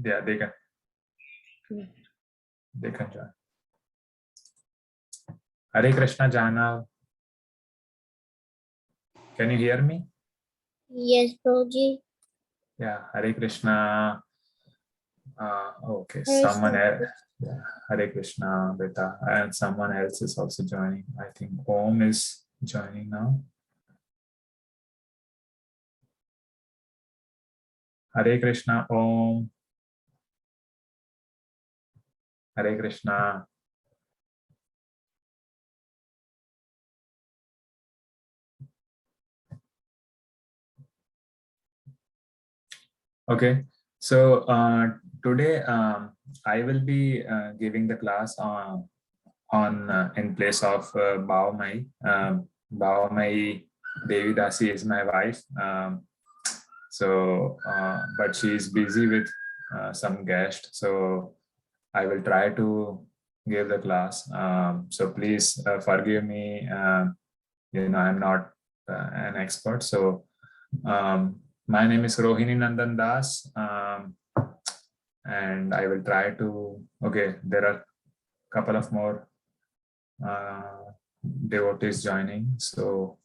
Yeah, they can join. Hare Krishna, Janav. Can you hear me? Yes, Prabhuji. Yeah, Hare Krishna. Okay, Hare someone Krishna. else. Yeah, Hare Krishna, beta, and someone else is also joining. I think Om is joining now. Hare Krishna, Om. Hare Krishna. Okay, so today I will be giving the class on in place of Bhavamai. Bhavamai Devi Dasi is my wife. But she is busy with some guest, so I will try to give the class. So please forgive me. I'm not an expert. So my name is Rohini Nandan Das, and I will try to. Okay, there are a couple of more devotees joining, so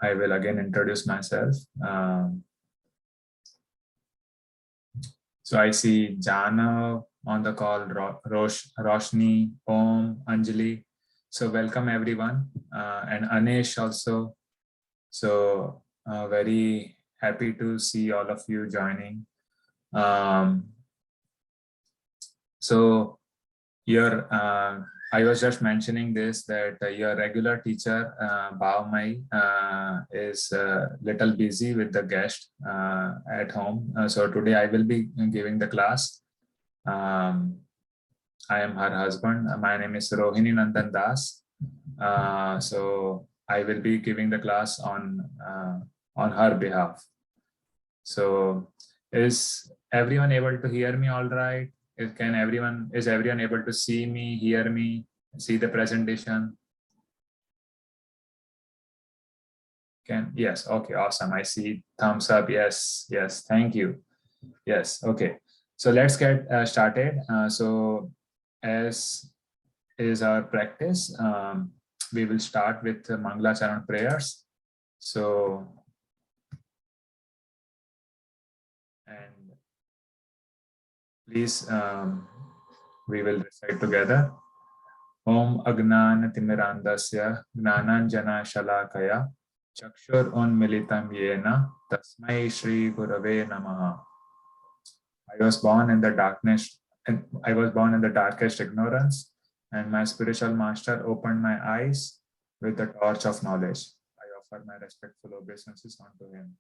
I will again introduce myself. So I see Jana on the call, Roshni, Om, Anjali. So welcome everyone, and Anesh also. So very happy to see all of you joining. So your I was just mentioning this that your regular teacher Bhavamai is a little busy with the guest at home. So today I will be giving the class. I am her husband. My name is Rohini Nandan Das. So I will be giving the class on her behalf. So is everyone able to hear me all right? Is everyone able to see me, hear me, see the presentation? Yes, okay, awesome. I see thumbs up. Yes, thank you. Yes, okay. So let's get started. So as is our practice, we will start with Mangala Charan prayers. So, and please, we will recite together. Om Agnan Timirandasya Gnananjana Shalakaya Chakshur Unmilitam Yena Tasmai Shri Gurave Namaha. I was born in the darkness, and I was born in the darkest ignorance, and my spiritual master opened my eyes with the torch of knowledge. I offer my respectful obeisances unto him.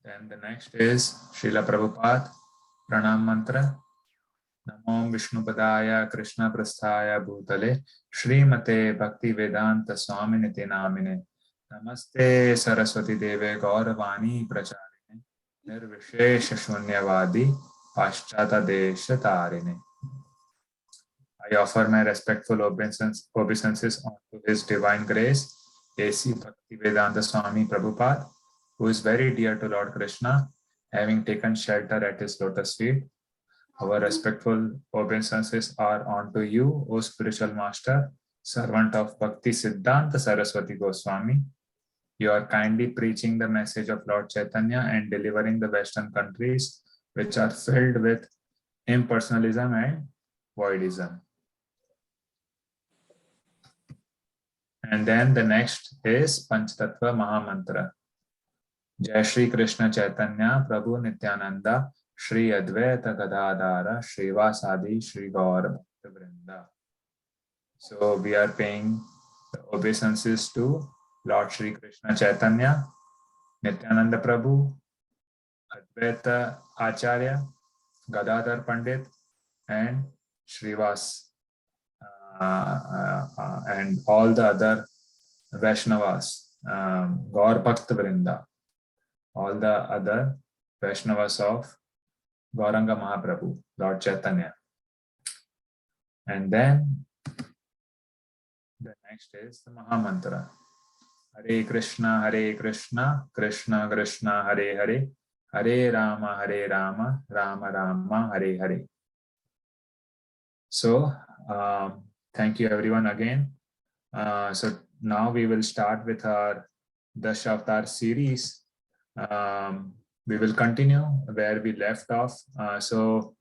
Then the next is Srila Prabhupada Pranam Mantra. Namo Vishnupadaya Krishna Prasthaya Bhutale Srimate Bhakti Vedanta Swaminiti Namine Namaste Saraswati Deve Gauravani Pracharine Nirvishesha Shunyavadi Paschata Desha Tarine. I offer my respectful obeisances unto His Divine Grace, A.C. Bhaktivedanta Swami Prabhupada, who is very dear to Lord Krishna, having taken shelter at His lotus feet. Our respectful obeisances are unto you, O spiritual master, servant of Bhakti Siddhanta Saraswati Goswami. You are kindly preaching the message of Lord Chaitanya and delivering the Western countries, which are filled with impersonalism and voidism. And then the next is Panchtattva Mahamantra. Jai Shri Krishna Chaitanya Prabhu Nityananda Shri Advaita Gadadara Srivasadi Shri Gaur Bhaktivinoda. So we are paying the obeisances to Lord Shri Krishna Chaitanya, Nityananda Prabhu, Advaita Acharya, Gadadhar Pandit, and Srivas, and all the other Vaishnavas, Gaur Bhakta Vrinda, all the other Vaishnavas of Gauranga Mahaprabhu, Lord Chaitanya. And then the next is the Mahamantra. Hare Krishna, Krishna Krishna, Hare Hare, Hare Rama, Rama Rama, Hare Hare. So, thank you everyone again. So now we will start with our Dashavtar series. We will continue where we left off. So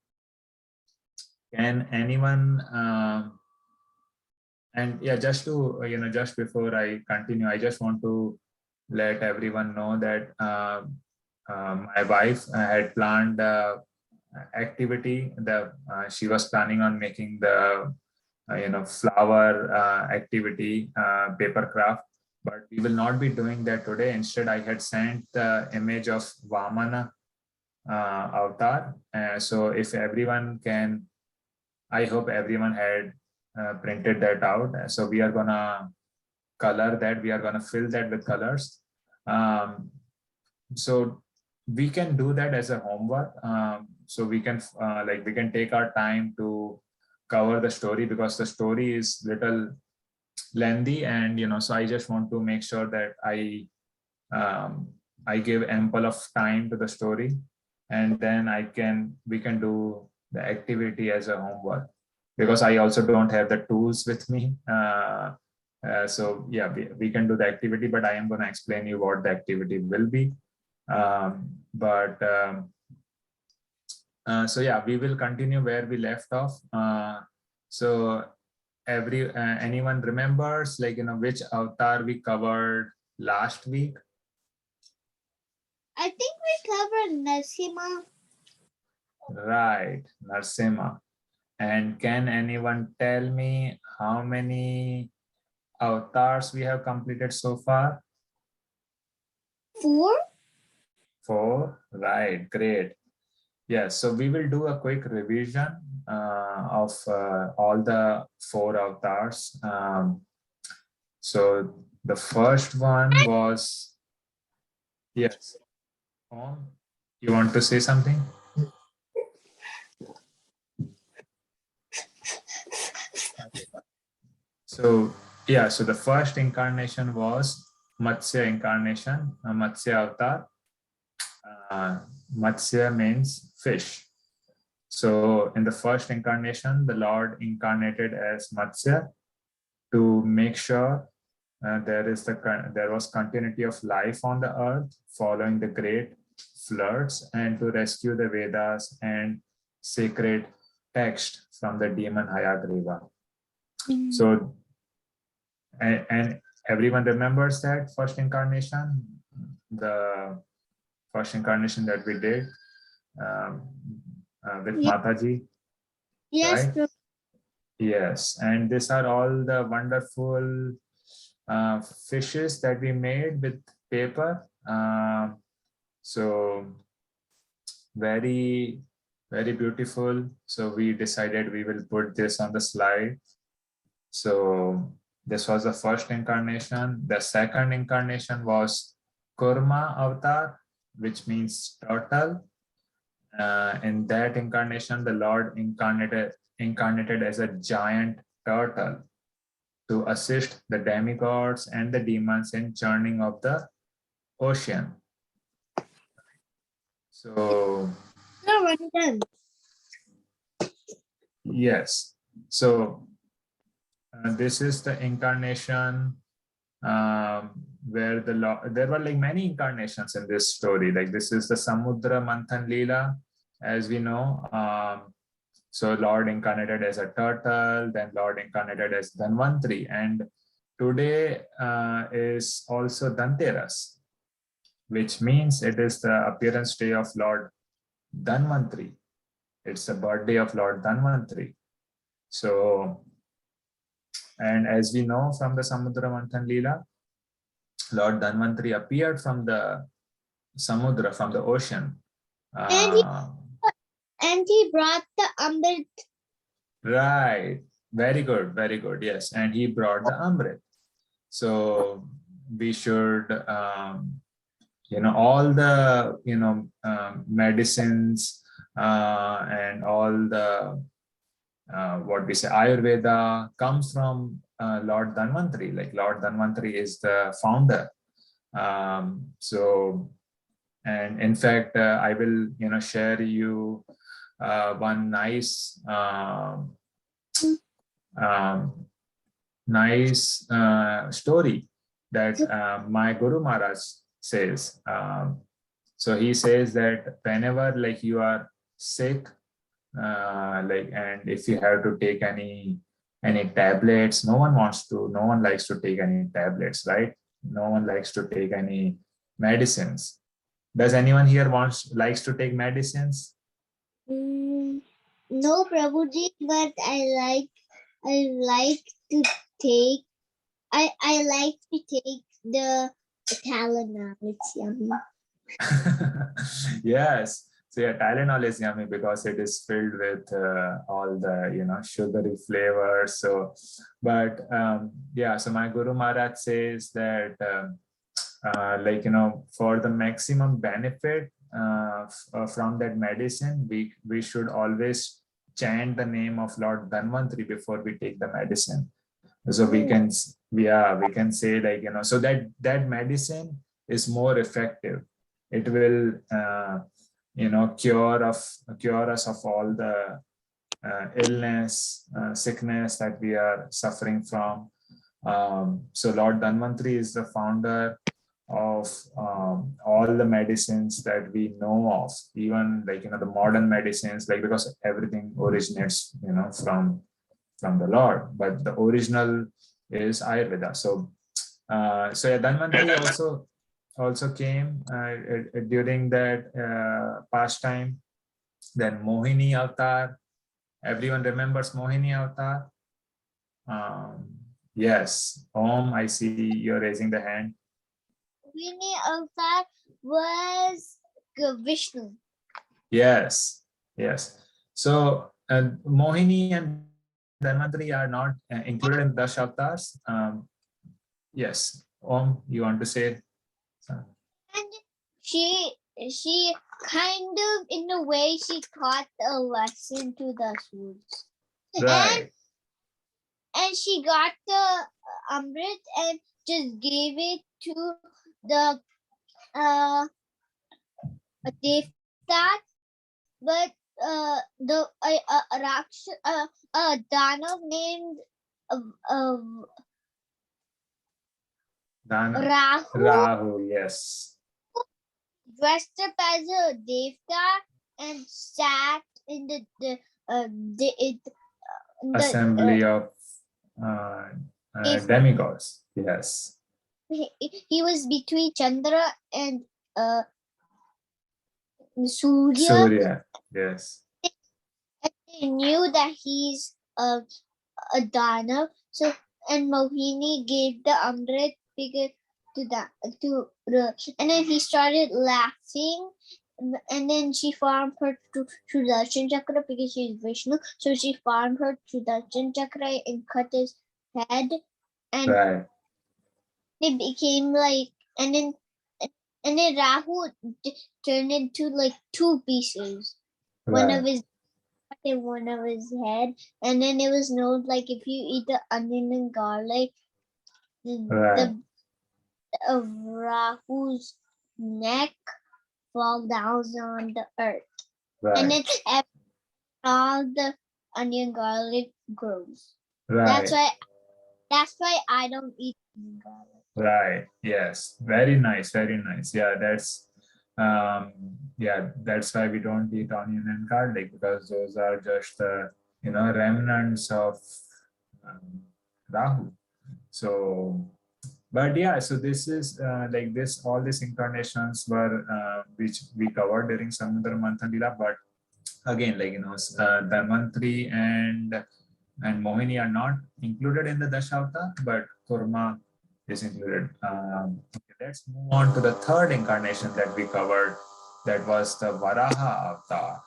can anyone, and yeah, just to, just before I continue, I just want to let everyone know that my wife had planned activity. She was planning on making the flower activity, paper craft, but we will not be doing that today. Instead, I had sent the image of Vamana avatar. So if everyone can, I hope everyone had printed that out. So we are gonna color that, we are gonna fill that with colors. So we can do that as a homework. So we can we can take our time to cover the story, because the story is little lengthy, and so I just want to make sure that I give ample of time to the story, and then we can do the activity as a homework, because I also don't have the tools with me. So yeah, we can do the activity, but I am going to explain you what the activity will be. So yeah, we will continue where we left off. So anyone remembers, which avatar we covered last week? I think we covered Nasima. Right, Narsimha. And can anyone tell me how many avatars we have completed so far? 4. 4, right, great. Yes, so we will do a quick revision of all the 4 avatars. So the first one was, yes, you want to say something? So yeah, so the first incarnation was Matsya incarnation, Matsya avatar. Matsya means fish. So in the first incarnation, the Lord incarnated as Matsya to make sure there was continuity of life on the earth following the great floods, and to rescue the Vedas and sacred text from the demon Hayagriva. So, and everyone remembers that first incarnation, the first incarnation that we did with Mataji. Yes. Right? Yes, and these are all the wonderful fishes that we made with paper. So very, very beautiful. So we decided we will put this on the slide. So this was the first incarnation. The second incarnation was Kurma avatar, which means turtle. In that incarnation, the Lord incarnated as a giant turtle to assist the demigods and the demons in churning of the ocean. So yes, so this is the incarnation where there were many incarnations in this story. This is the Samudra Manthan Leela, as we know. So Lord incarnated as a turtle, then Lord incarnated as Dhanvantri, and today is also Dhanteras, which means it is the appearance day of Lord Dhanvantri. It's the birthday of Lord Dhanvantri. So, and as we know from the Samudra Manthan Leela, Lord Dhanvantri appeared from the Samudra, from the ocean. And he brought the Amrit. Right. Very good. Very good. Yes. And he brought the Amrit. So we should, all the, medicines and all the, what we say, Ayurveda comes from Lord Dhanvantri. Lord Dhanvantri is the founder So, and in fact, I will, share you one nice, nice story that my Guru Maharaj says. So he says that whenever like you are sick, like, and if you have to take any tablets, no one likes to take any tablets, right? No one likes to take any medicines. Does anyone here likes to take medicines? No, Prabhuji, but I like to take I like to take the Tylenol. It's yummy. Yes. So yeah, Tylenol is yummy because it is filled with all the sugary flavors. So, but yeah. So my Guru Maharaj says that like for the maximum benefit from that medicine, we should always chant the name of Lord Dhanvantri before we take the medicine. So we can say like so that medicine is more effective. It will cure us of all the illness, sickness that we are suffering from. So Lord Dhanvantri is the founder of all the medicines that we know of, even like the modern medicines, like, because everything originates from the Lord, but the original is Ayurveda. So yeah, Dhanvantri also came during that pastime. Then Mohini Avatar. Everyone remembers Mohini Avatar? Yes. Om, I see you're raising the hand. Mohini Avatar was Vishnu. Yes. So Mohini and Dhanvantri are not included in Dash Avatars. Yes. Om, you want to say? And she kind of, in a way, she taught a lesson to the Suds. Right. And she got the Amrit and just gave it to the Devtat, but the Danav named Rahu, yes. Dressed up as a Devta and sat in the assembly of demigods. Yes. He was between Chandra and Surya. Surya, yes. And they knew that he's a Danav. So, and Mohini gave the Amrit figure to and then he started laughing. And then she farmed her to Sudarshan Chakra because she's Vishnu. So she farmed her to Sudarshan Chakra and cut his head. And right. It became like, and then Rahu turned into like two pieces. Right. One of his and one of his head. And then it was known like if you eat the onion and garlic, the Rahu's neck fall down on the earth. Right. And then all the onion garlic grows. Right. That's why I don't eat onion garlic. Right. Yes. Very nice. Very nice. Yeah, that's why we don't eat onion and garlic, because those are just remnants of Rahu. So, but yeah, so this is like this. All these incarnations were which we covered during Samudra Manthan Lila. But again, like Dhanvantri and Mohini are not included in the Dashavata, but Kurma is included. Okay, let's move on to the third incarnation that we covered. That was the Varaha Avatar.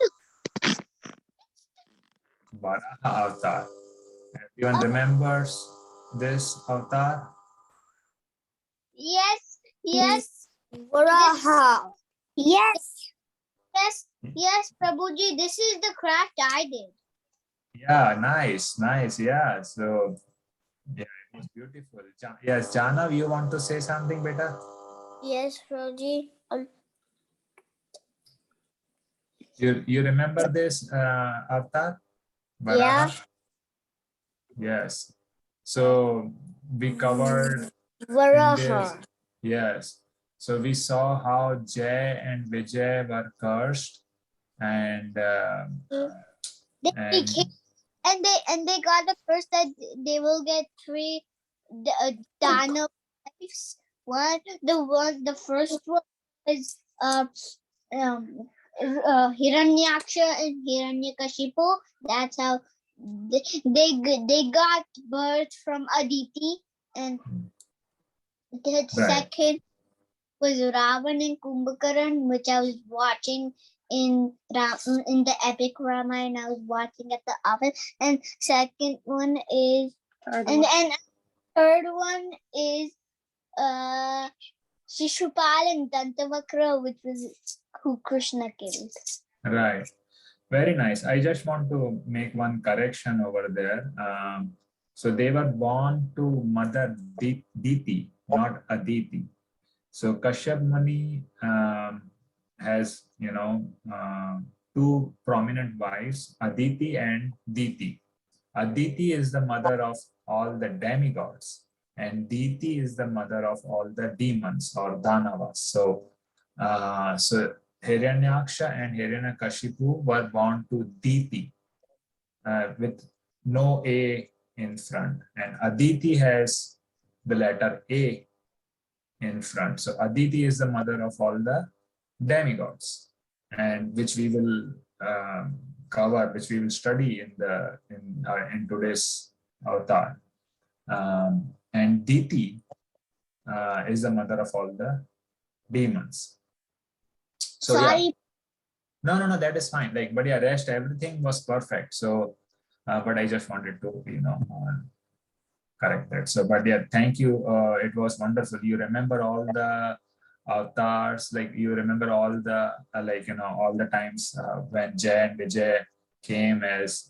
Varaha Avatar. Everyone remembers this avatar? Yes. Varaha. Yes, Prabhuji. This is the craft I did. Yeah, nice. Yeah, so yeah, it was beautiful. Yes, Janav, you want to say something better? Yes, Roji. You remember this avatar? Yeah. Varaha? Yes. So we covered in this. Varaha. Yes. So we saw how Jay and Vijay were cursed, and They and became, and they got the curse that they will get three Dana wives. The first one is Hiranyaksha and Hiranyakashipu. That's how they got birth from Aditi, and the right. second was Ravan and Kumbhakaran, which I was watching in the epic Ramayana. I was watching at the office, and second one is and third one is Shishupal and Dantavakra, which was who Krishna killed. Right. Very nice. I just want to make one correction over there. So they were born to Mother Diti, not Aditi. So Kashyap Muni has, two prominent wives, Aditi and Diti. Aditi is the mother of all the demigods, and Diti is the mother of all the demons or Danavas. So Hiranyaksha and Hiranyakashipu were born to Diti with no A in front, and Aditi has the letter A in front. So Aditi is the mother of all the demigods, and which we will cover, which we will study in today's avatar. And Diti is the mother of all the demons. So Sorry. yeah, no, that is fine. Like, but yeah, rest everything was perfect. So, but I just wanted to, correct that. So, but yeah, thank you. It was wonderful. You remember all the avatars, like you remember all the, all the times when Jay and Vijay came as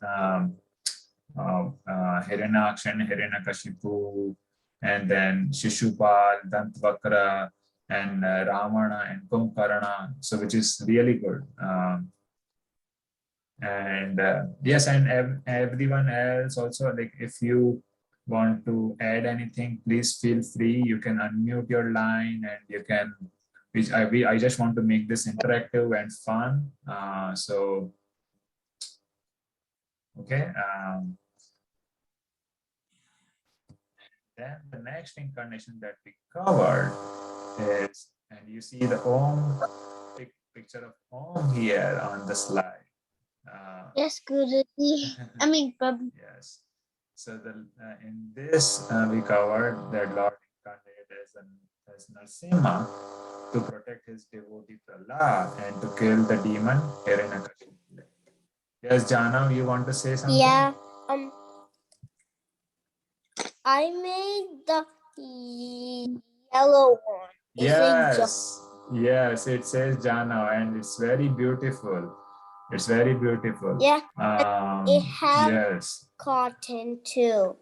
Hiranyaksha and Hiranyakashipu, and then Shishupal, Dantavakra, and Ravana and Kumbhakarna. So, which is really good. And yes, and everyone else also, like if you want to add anything, please feel free. You can unmute your line, and you can, I just want to make this interactive and fun. So okay. Then the next incarnation that we covered is, and you see the Om picture of Om here on the slide. Yes, Guruji. I mean, Prabhu. Yes. So in this we covered that Lord incarnated as Narsimha to protect his devotee Prahlad and to kill the demon Hiranyakashipu. Yes, Jana, you want to say something? Yeah. I made the yellow one. Yes, it says Jana, and it's very beautiful. It's very beautiful. Yeah. It has Yes. cotton too.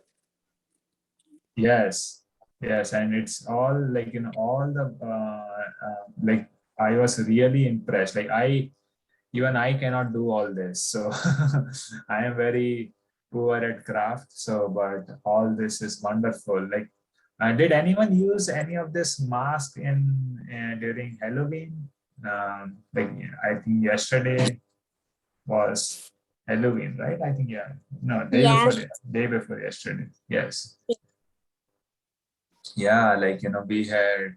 Yes, and it's all like all the like I was really impressed. Like even I cannot do all this, so I am very poor at craft. So, but all this is wonderful. Like, did anyone use any of this mask in during Halloween? Like I think yesterday was Halloween, right? I think yeah. No, day before yesterday. Yes. Yeah, like we had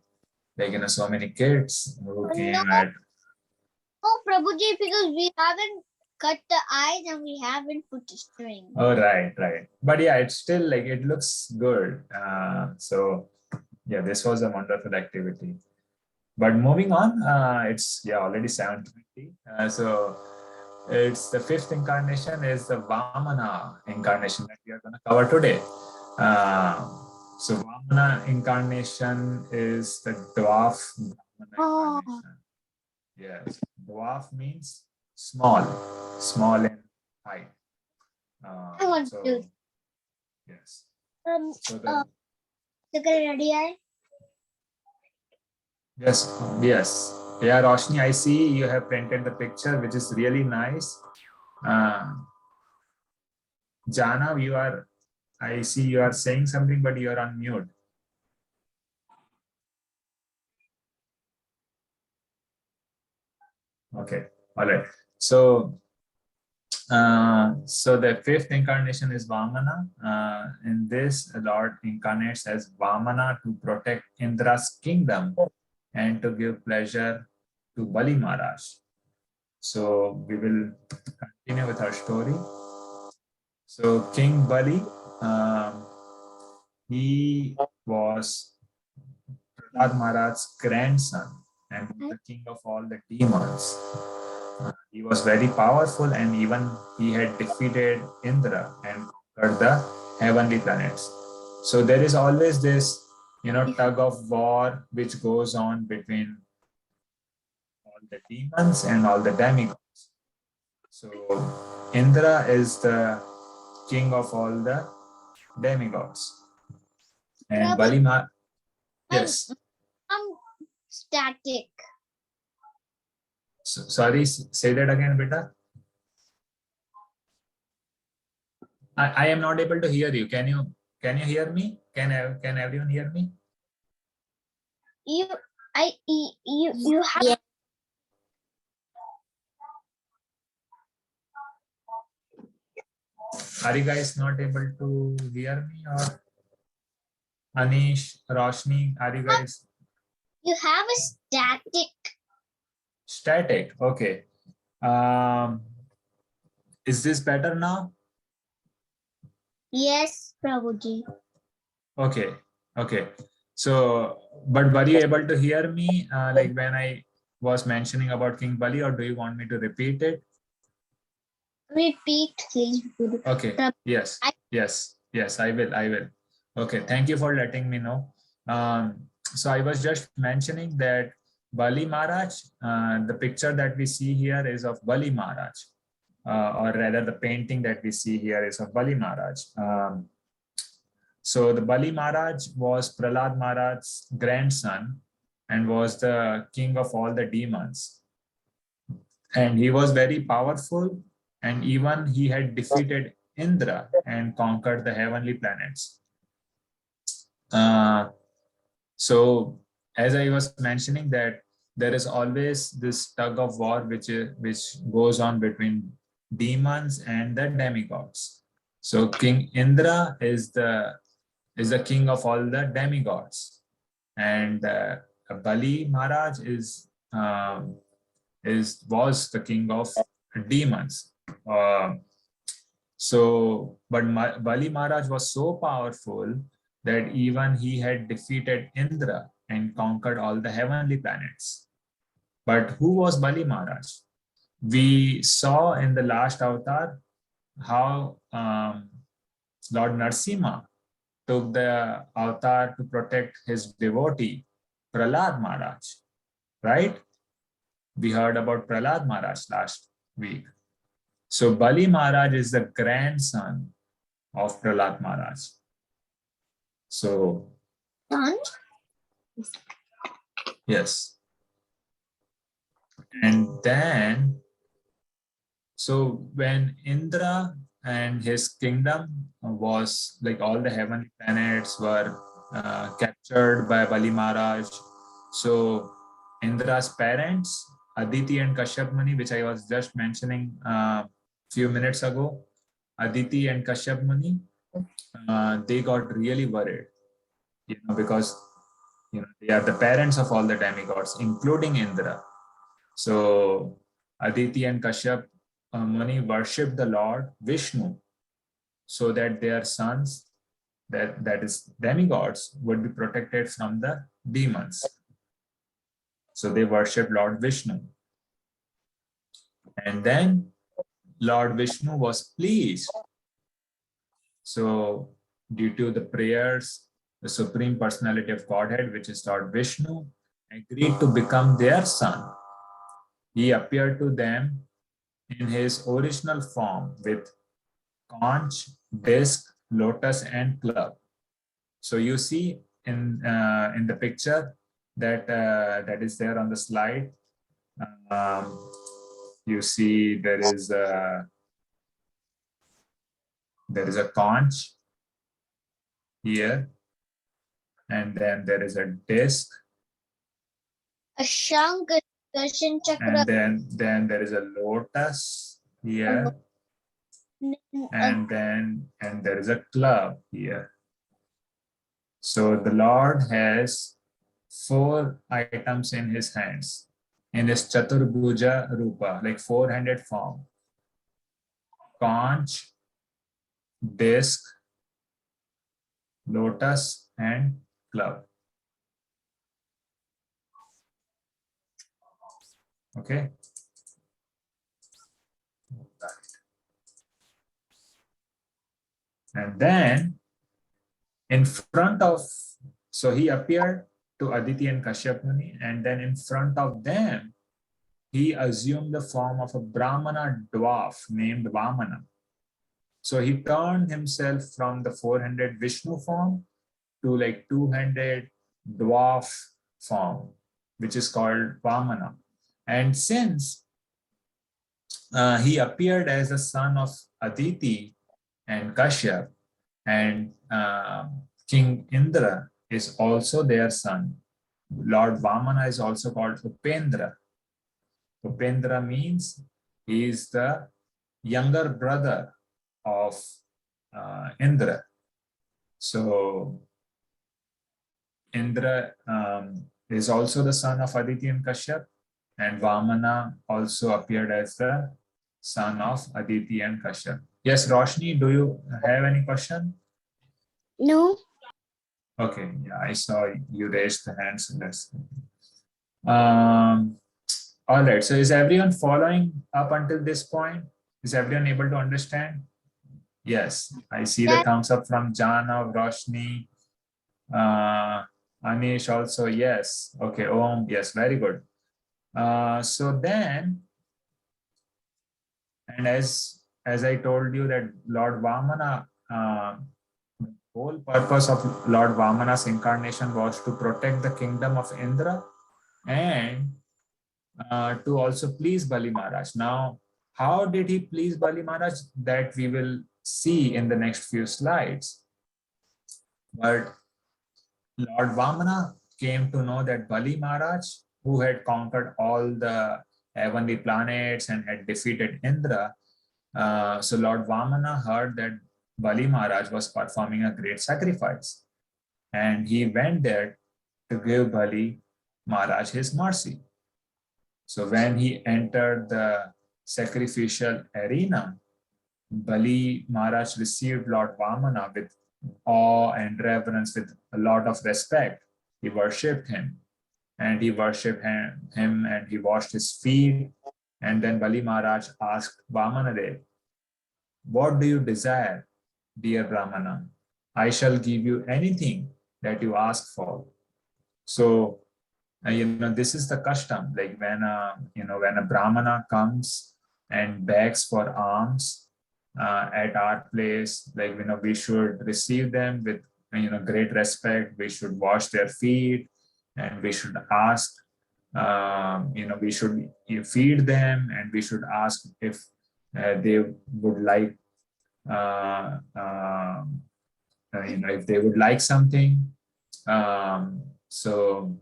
like so many kids who came at. Oh, Prabhuji, because we haven't cut the eyes and we haven't put the string. Oh, right. But yeah, it's still like it looks good. So yeah, this was a wonderful activity. But moving on, it's already 7:20. So it's the fifth incarnation is the Vamana incarnation that we are going to cover today. So Vamana incarnation is the dwarf Vamana incarnation. Yes, dwarf means small in height. I want to. Yes. Ready? Yes, yes. Yeah, Roshni, I see you have printed the picture, which is really nice. Jana, I see you are saying something, but you are on mute. Okay, all right. So the fifth incarnation is Vamana. In this, the Lord incarnates as Vamana to protect Indra's kingdom and to give pleasure to Bali Maharaj. So we will continue with our story. So King Bali, he was Prahlad Maharaj's grandson and the king of all the demons. He was very powerful, and even he had defeated Indra and conquered the heavenly planets. So there is always this, tug of war which goes on between all the demons and all the demigods. So Indra is the king of all the demigods, and Prabhu, Balima. Yes. I'm static. Sorry, say that again, beta. I am not able to hear you. Can you hear me? Can everyone hear me? You have. Are you guys not able to hear me, or Anish, Roshni, are you guys You have a static. static? Okay. Um, is this better now? Yes, Prabhuji. Okay. Okay. So, but were you able to hear me like when I was mentioning about King Bali, or do you want me to repeat it? Repeat, please. Okay. Yes. Yes, I will. Okay. Thank you for letting me know. So I was just mentioning that Bali Maharaj, the picture that we see here is of Bali Maharaj, or rather the painting that we see here is of Bali Maharaj. So the Bali Maharaj was Prahlad Maharaj's grandson and was the king of all the demons. And he was very powerful, and even he had defeated Indra and conquered the heavenly planets. Uh, so, as I was mentioning, that there is always this tug of war which goes on between demons and the demigods. So, King Indra is the king of all the demigods, and Bali Maharaj was the king of demons. Uh, but Bali Maharaj was so powerful that even he had defeated Indra and conquered all the heavenly planets. But who was Bali Maharaj? We saw in the last avatar how Lord Narsimha took the avatar to protect his devotee, Prahlad Maharaj, right? We heard about Prahlad Maharaj last week. So Bali Maharaj is the grandson of Prahlad Maharaj. So, Son? yes. And then, so when Indra and his kingdom was like all the heavenly planets were captured by Bali Maharaj. So Indra's parents, Aditi and Kashyap Muni, which I was just mentioning a few minutes ago, Aditi and Kashyap Muni, they got really worried, because they are the parents of all the demigods, including Indra. So Aditi and Kashyap Muni worshipped the Lord Vishnu so that their sons, that is demigods, would be protected from the demons. So they worshipped Lord Vishnu. And then Lord Vishnu was pleased. So due to the prayers, the Supreme Personality of Godhead, which is Lord Vishnu, agreed to become their son. He appeared to them in his original form with conch, disc, lotus, and club. So you see in the picture, that is there on the slide. You see there is a conch here, and then there is a disc, A Shankh, a Darshan Chakra, and then there is a lotus here, and there is a club here. So the Lord has 4 items in his hands, in his Chaturbhuja Rupa, like 4-handed form: conch, disc, lotus, and club. Okay. And then in front of, so he appeared to Aditi and Kashyap Muni, and then in front of them, he assumed the form of a Brahmana dwarf named Vamana. So he turned himself from the 4-handed Vishnu form to like 2-handed dwarf form, which is called Vamana. And since he appeared as the son of Aditi and Kashyap, and King Indra is also their son. Lord Vamana is also called Upendra. Upendra means he is the younger brother of Indra. So Indra is also the son of Aditi and Kashyap, and Vamana also appeared as the son of Aditi and Kashyap. Yes, Roshni, do you have any question? No. Okay, yeah, I saw you raised the hand, so that's all right. So is everyone following up until this point? Is everyone able to understand? Yes, I see the thumbs up from Jana, Roshni, Anish also, yes. Okay, Om, yes, very good. So then, and as I told you that Lord Vamana, whole purpose of Lord Vamana's incarnation was to protect the kingdom of Indra and to also please Bali Maharaj. Now, how did he please Bali Maharaj? That we will see in the next few slides. But Lord Vamana came to know that Bali Maharaj, who had conquered all the heavenly planets and had defeated Indra, so Lord Vamana heard that Bali Maharaj was performing a great sacrifice, and he went there to give Bali Maharaj his mercy. So when he entered the sacrificial arena, Bali Maharaj received Lord Vamana with awe and reverence, with a lot of respect. He worshipped him, and he worshipped him and he washed his feet. And then Bali Maharaj asked Vamanadev, "What do you desire, dear Brahmana? I shall give you anything that you ask for." So, this is the custom. Like when when a Brahmana comes and begs for alms at our place, like we should receive them with great respect. We should wash their feet, and we should ask. We should feed them, and we should ask if they would like if they would like something. So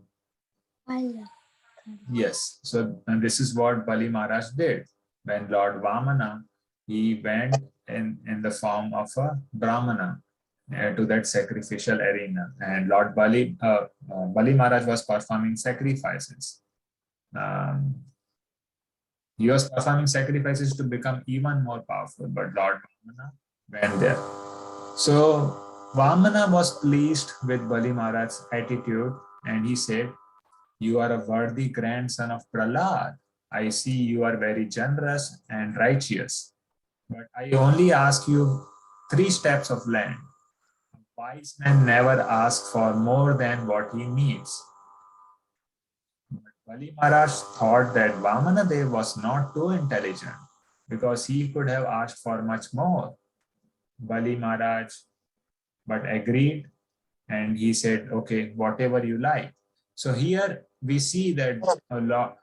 yes, so and this is what Bali Maharaj did. When Lord Vamana, he went in the form of a Brahmana to that sacrificial arena, and Lord Bali Maharaj was performing sacrifices. He was performing sacrifices to become even more powerful, but Lord Vamana went there. So Vamana was pleased with Bali Maharaj's attitude, and he said, "You are a worthy grandson of Prahlad. I see you are very generous and righteous. But I only ask you 3 steps of land. A wise man never asks for more than what he needs." But Bali Maharaj thought that Vamanadev was not too intelligent because he could have asked for much more. Bali Maharaj but agreed, and he said, "Okay, whatever you like." So here we see that a lot,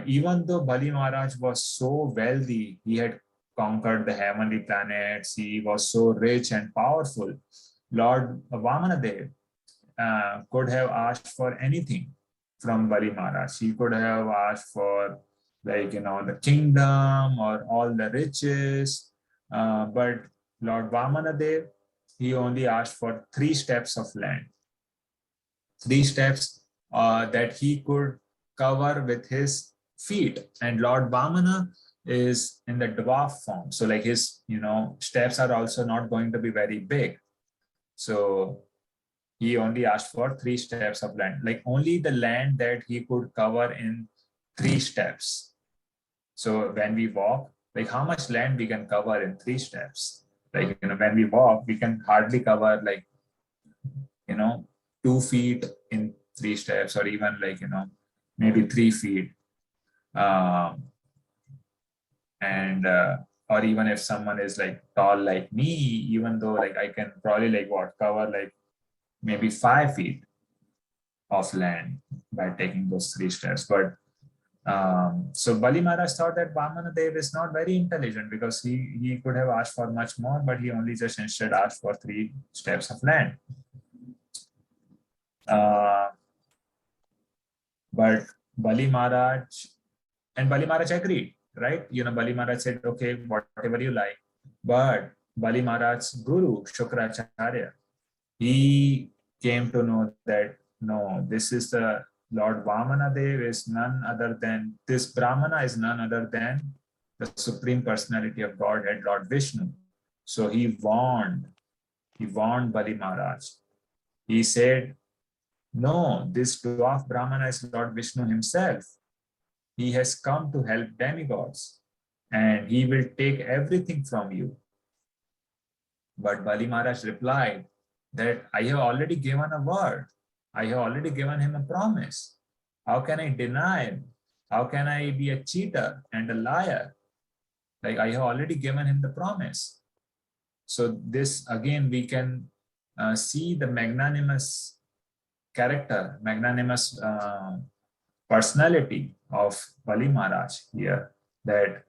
even though Bali Maharaj was so wealthy, he had conquered the heavenly planets, he was so rich and powerful, Lord Vamanadev could have asked for anything from Bali Maharaj. He could have asked for, like, the kingdom or all the riches, but Lord Vamanadev, he only asked for 3 steps of land, 3 steps that he could cover with his feet. And Lord Vamana is in the dwarf form, so like his steps are also not going to be very big. So he only asked for 3 steps of land, like only the land that he could cover in 3 steps. So when we walk, like how much land we can cover in 3 steps? Like, when we walk, we can hardly cover like, 2 feet in 3 steps, or even like, maybe 3 feet. And or even if someone is like tall like me, even though like I can probably like cover like maybe 5 feet of land by taking those 3 steps. But so Bali Maharaj thought that Vamanadev is not very intelligent, because he could have asked for much more, but he only just instead asked for 3 steps of land. But Bali Maharaj agreed, right? Bali Maharaj said, okay, whatever you like. But Bali Maharaj's guru, Shukracharya, he came to know that no, this is the Lord Vamanadev is none other than, this Brahmana is none other than the Supreme Personality of Godhead, Lord Vishnu. So he warned Bali Maharaj. He said, no, this dwarf Brahmana is Lord Vishnu himself. He has come to help demigods, and he will take everything from you. But Bali Maharaj replied that I have already given a word. I have already given him a promise. How can I deny him? How can I be a cheater and a liar? Like, I have already given him the promise. So this, again, we can see the magnanimous character, magnanimous personality of Bali Maharaj here, that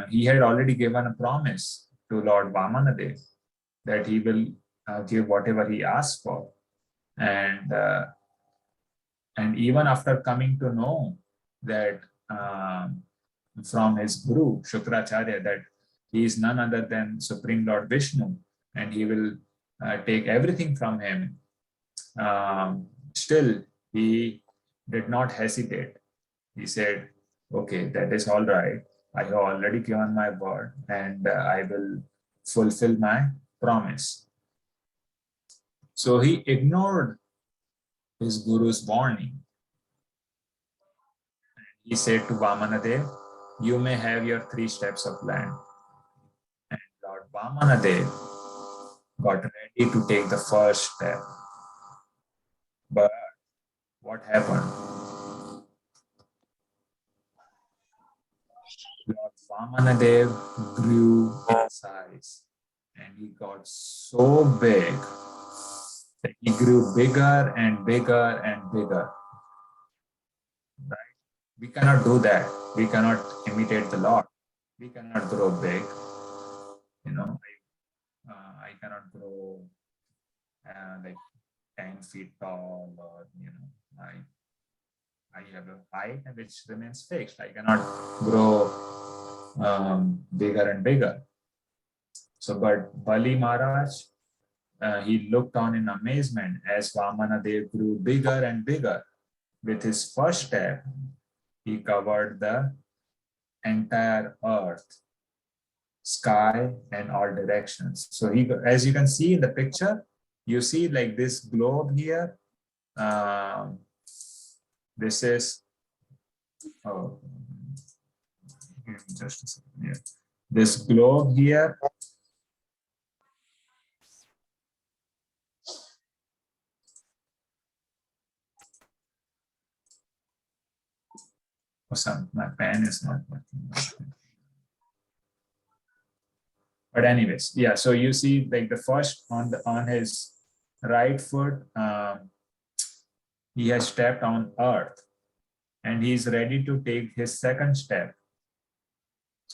he had already given a promise to Lord Vamanadev that he will give whatever he asks for. And even after coming to know that from his guru, Shukracharya, that he is none other than Supreme Lord Vishnu, and he will take everything from him, still he did not hesitate. He said, okay, that is all right. I have already given my word, and I will fulfill my promise. So he ignored his guru's warning. He said to Vamanadev, you may have your 3 steps of land. And Lord Vamanadev got ready to take the first step. But what happened? Lord Vamanadev grew in size, and he got so big that he grew bigger and bigger and bigger. Right? We cannot do that. We cannot imitate the Lord. We cannot grow big. I cannot grow like 10 feet tall, or I have a height which remains fixed. I cannot grow bigger and bigger. So, but Bali Maharaj, he looked on in amazement as Vamanadev grew bigger and bigger. With his first step, he covered the entire earth, sky, and all directions. So he, as you can see in the picture, you see like this globe here. This is, oh, just a second here. This globe here. My pen is not working. But anyways, yeah. So you see, like the first on his right foot, he has stepped on earth and he is ready to take his second step.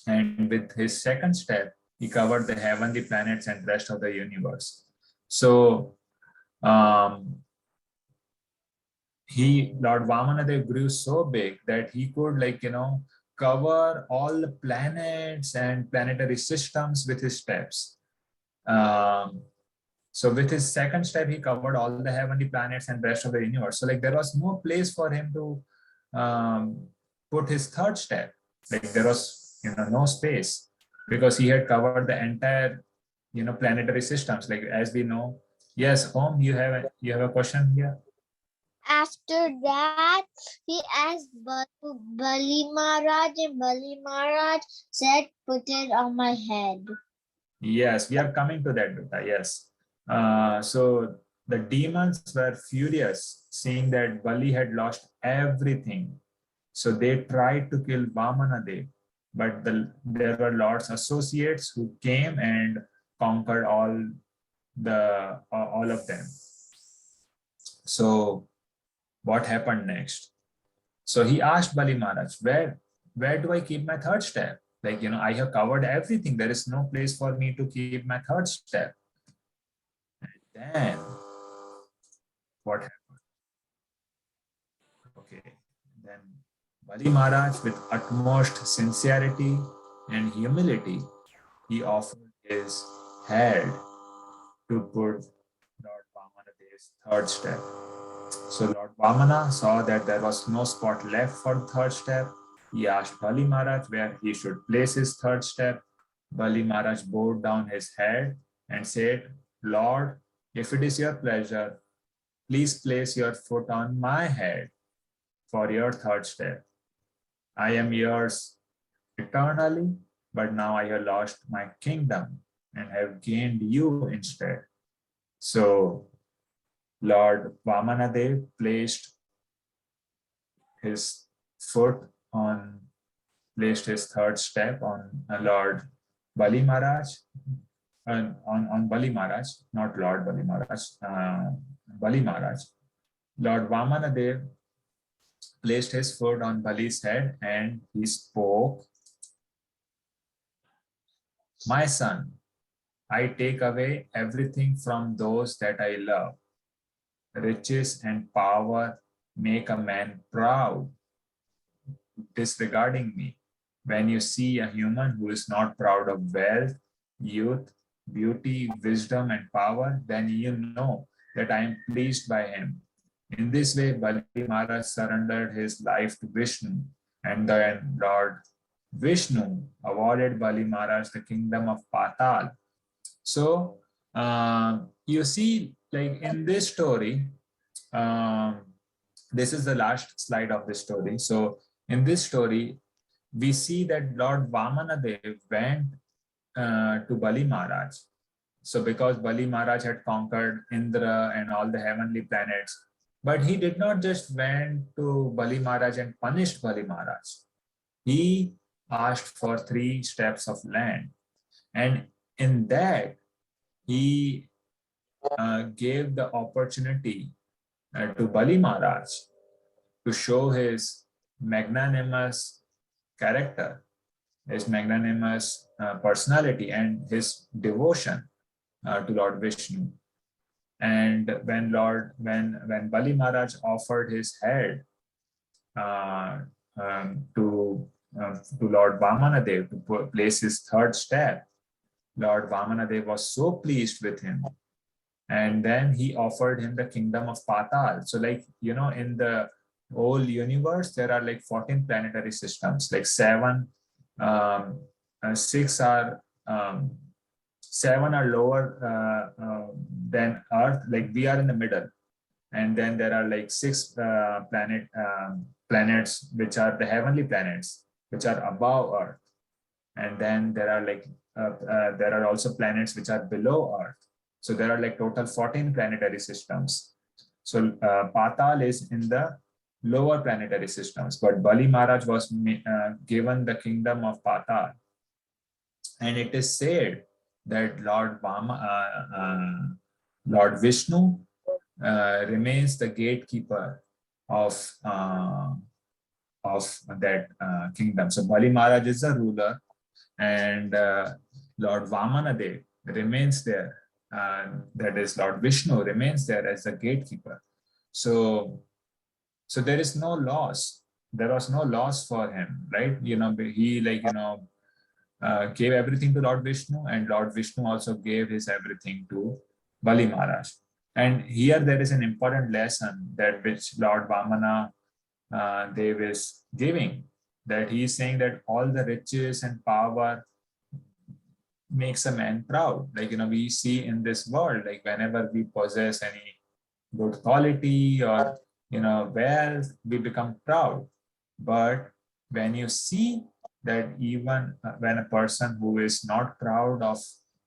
And with his second step, he covered the heavenly planets and rest of the universe. So Lord Vamanadev grew so big that he could, like, cover all the planets and planetary systems with his steps. So with his second step, he covered all the heavenly planets and rest of the universe. So like there was no place for him to put his third step. Like there was, no space because he had covered the entire, planetary systems. Like as we know. Yes, Om, you have a question here? After that, he asked Bali Maharaj, and Bali Maharaj said, "Put it on my head." Yes, we are coming to that, Dutta. Yes. So the demons were furious, seeing that Bali had lost everything. So they tried to kill Vamanadev, but there were Lord's associates who came and conquered all of them. So what happened next? So he asked Bali Maharaj, where do I keep my third step? Like, I have covered everything. There is no place for me to keep my third step. And then what happened? Okay. Then Bali Maharaj, with utmost sincerity and humility, he offered his head to put Lord Vamanadev's third step. So Lord Vamana saw that there was no spot left for the third step. He asked Bali Maharaj where he should place his third step. Bali Maharaj bowed down his head and said, Lord, if it is your pleasure, please place your foot on my head for your third step. I am yours eternally, but now I have lost my kingdom and have gained you instead. So Lord Vamanadev placed his third step on Lord Bali Maharaj, on Bali Maharaj, not Lord Bali Maharaj, Bali Maharaj. Lord Vamanadev placed his foot on Bali's head and he spoke, my son, I take away everything from those that I love. Riches and power make a man proud, disregarding me. When you see a human who is not proud of wealth, youth, beauty, wisdom, and power, then you know that I am pleased by him. In this way, Bali Maharaj surrendered his life to Vishnu, and then Lord Vishnu awarded Bali Maharaj the kingdom of Patal. So you see, like in this story, this is the last slide of this story. So in this story, we see that Lord Vamanadev went to Bali Maharaj. So because Bali Maharaj had conquered Indra and all the heavenly planets, but he did not just went to Bali Maharaj and punished Bali Maharaj. He asked for 3 steps of land. And in that, he gave the opportunity to Bali Maharaj to show his magnanimous character, his magnanimous personality, and his devotion to Lord Vishnu. And when Bali Maharaj offered his head to Lord Vamanadev to place his third step, Lord Vamanadev was so pleased with him. And then he offered him the kingdom of Patal. So like, in the whole universe, there are like 14 planetary systems, like 7 are lower than Earth, like we are in the middle. And then there are like 6 planets, which are the heavenly planets, which are above Earth. And then there are like, there are also planets which are below Earth. So there are like total 14 planetary systems. So Patal is in the lower planetary systems, but Bali Maharaj was given the kingdom of Patal. And it is said that Lord Vishnu remains the gatekeeper of that kingdom. So Bali Maharaj is the ruler, and Lord Vamanadev remains there. That is, Lord Vishnu remains there as the gatekeeper. So there is no loss. There was no loss for him, right? He gave everything to Lord Vishnu, and Lord Vishnu also gave his everything to Bali Maharaj. And here there is an important lesson that which Lord Vamana Dev is giving, that he is saying that all the riches and power makes a man proud. We see in this world, like whenever we possess any good quality or wealth, we become proud. But when you see that even when a person who is not proud of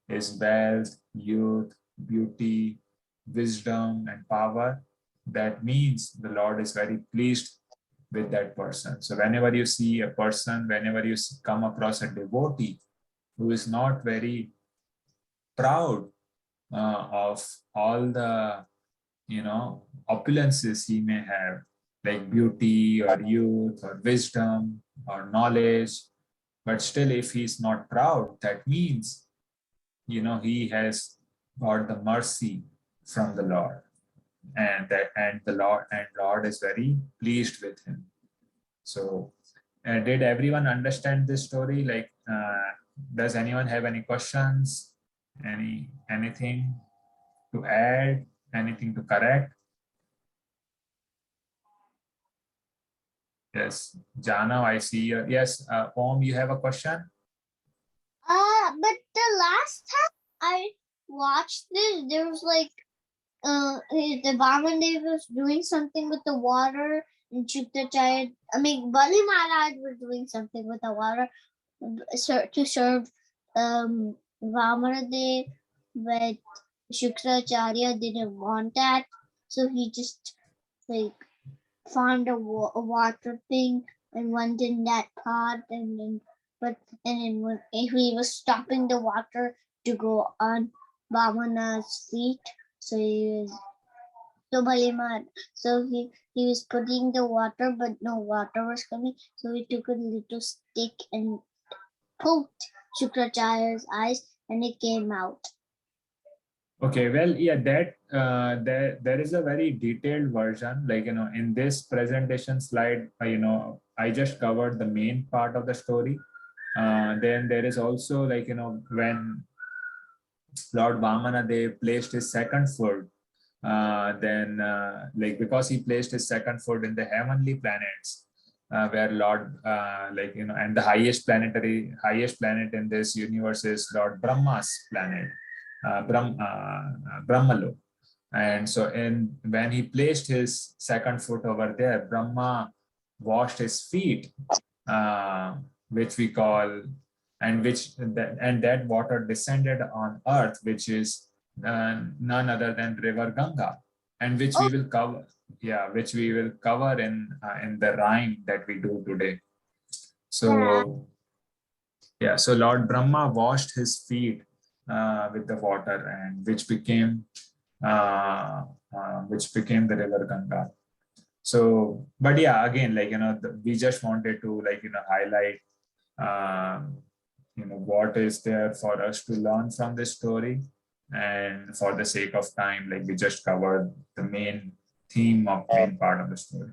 his wealth, youth, beauty, wisdom, and power, that means the Lord is very pleased with that person. So whenever you see a person, whenever you come across a devotee who is not very proud of all the opulences he may have, like beauty or youth or wisdom or knowledge, but still if he's not proud, that means he has got the mercy from the Lord, and the Lord is very pleased with him. So did everyone understand this story? Does anyone have any questions, anything to add, anything to correct? Yes, Jana, I see you. Yes, Om, you have a question? But the last time I watched this, there was like the Vamandev was doing something with the water, and Bali Maharaj was doing something with the water to serve Vamanadev, but Shukracharya didn't want that, so he just like found a water thing and went in that pot, and then when he was stopping the water to go on Vamana's feet, so he was so he was putting the water, but no water was coming, so he took a little stick and poked Shukracharya's eyes, and it came out. Okay, well, yeah, there is a very detailed version. In this presentation slide, I just covered the main part of the story. Then there is also when Lord Vamanadev placed his second foot, because he placed his second foot in the heavenly planets, where Lord, and the highest planet in this universe is Lord Brahma's planet, Brahmalok. And so when he placed his second foot over there, Brahma washed his feet, which we call, and that water descended on earth, which is none other than River Ganga, and which we will cover. Yeah, which we will cover in the rhyme that we do today. So yeah, so Lord Brahma washed his feet with the water, and which became the River Ganga. So, but yeah, again, we just wanted to highlight what is there for us to learn from this story, and for the sake of time, we just covered the main part of the story.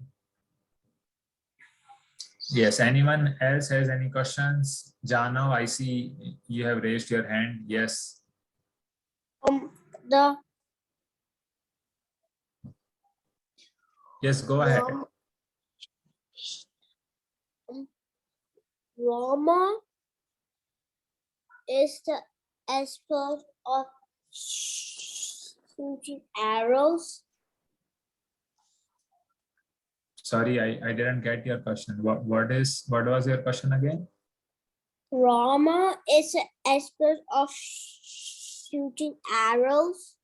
Yes, anyone else has any questions? Jano, I see you have raised your hand. Yes. Yes, go ahead. Rama is the expert of shooting arrows. Sorry, I didn't get your question. What was your question again? Rama is an expert of shooting arrows.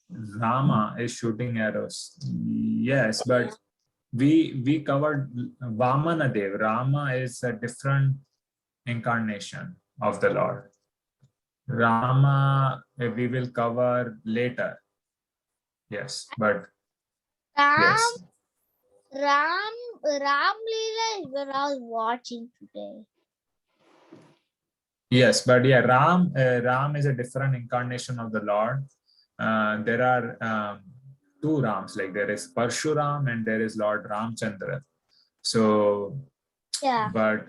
Rama is shooting arrows. Yes, but we covered Vamanadev. Rama is a different incarnation of the Lord. Rama we will cover later. Yes, but Yes. Ram Leela is what I was watching today. Yes, but yeah, Ram is a different incarnation of the Lord. There are two Rams, like there is Parshuram and there is Lord Ramchandra. So, Yeah. but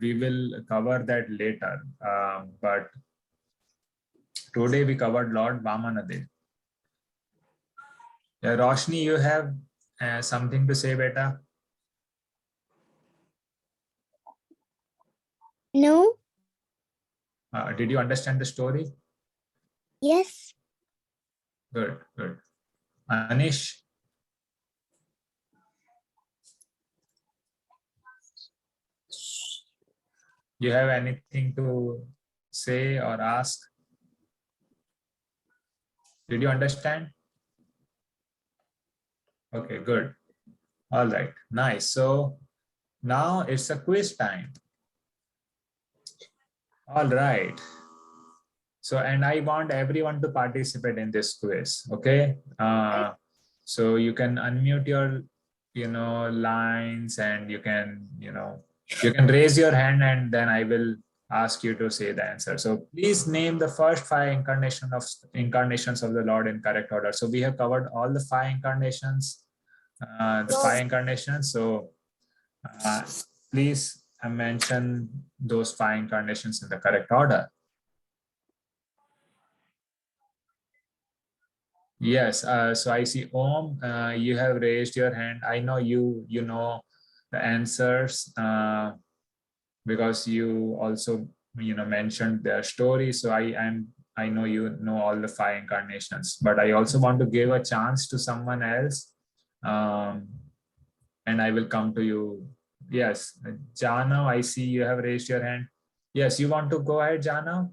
we will cover that later. But today we covered Lord Vamanadev. Yeah, Roshni, you have something to say, beta? No. Did you understand the story? Yes. Good, good. Anish, you have anything to say or ask? Did you understand? Okay, good. All right, nice. So now it's a quiz time. All right. So, and I want everyone to participate in this quiz. Okay. So you can unmute your, lines, and you can, you can raise your hand, and then I will ask you to say the answer. So please name the first five incarnations of the Lord in correct order. So we have covered all the five incarnations, the five incarnations. So please mention those five incarnations in the correct order. Yes, so I see Om, you have raised your hand. I know you know the answers because you also mentioned their story. So I know you know all the five incarnations, but I also want to give a chance to someone else, and I will come to you. Yes, Jana, I see you have raised your hand. Yes, you want to go ahead, Jana?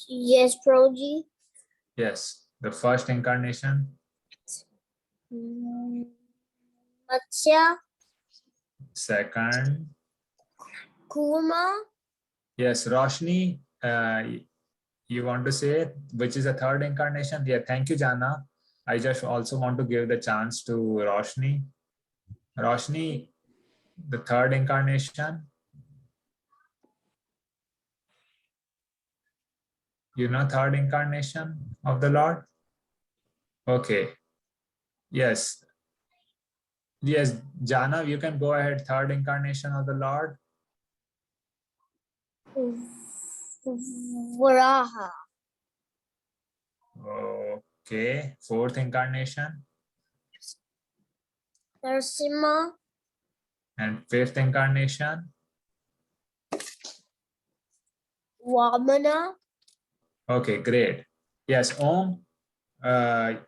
Yes, Prabhuji. Yes, the first incarnation. Matsya, Second. Kuma, Yes, Roshni, you want to say which is the third incarnation? Yeah, thank you, Jana. I just also want to give the chance to Roshni. Roshni, the third incarnation. You know third incarnation of the Lord? Okay. Yes. Yes, Jana, you can go ahead. Third incarnation of the Lord. Varaha, Okay. Fourth incarnation. Narasimha, And fifth incarnation. Vamana, Okay, great. Yes, Om.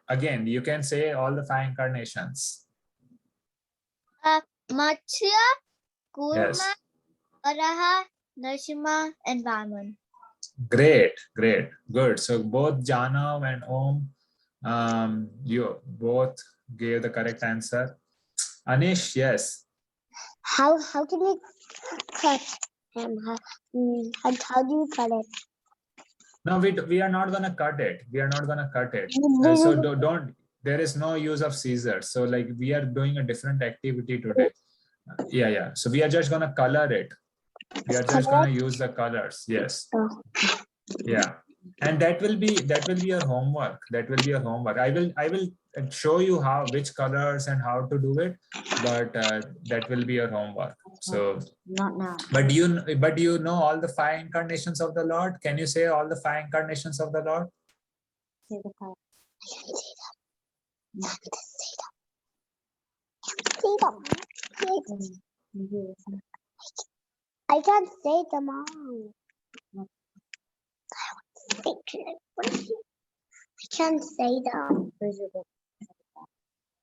Again, you can say all the five incarnations. Matsya, Kurma, Yes, Varaha, Narasimha, and Vaman. great, great, good. So both Janav and Om, you both gave the correct answer. Anish, yes. How can we cut him? How do you cut it? No, we are not gonna cut it. We are not gonna cut it. So don't. There is no use of scissors. So like we are doing a different activity today. Yeah. So we are just gonna color it. We are just gonna use the colors. Yes. Yeah, and that will be your homework. That will be your homework. I will show you which colors and how to do it, but that will be your homework. So Not now. but you know all the five incarnations of the Lord. Can you say all the five incarnations of the Lord? I can't say them all. I can't say them.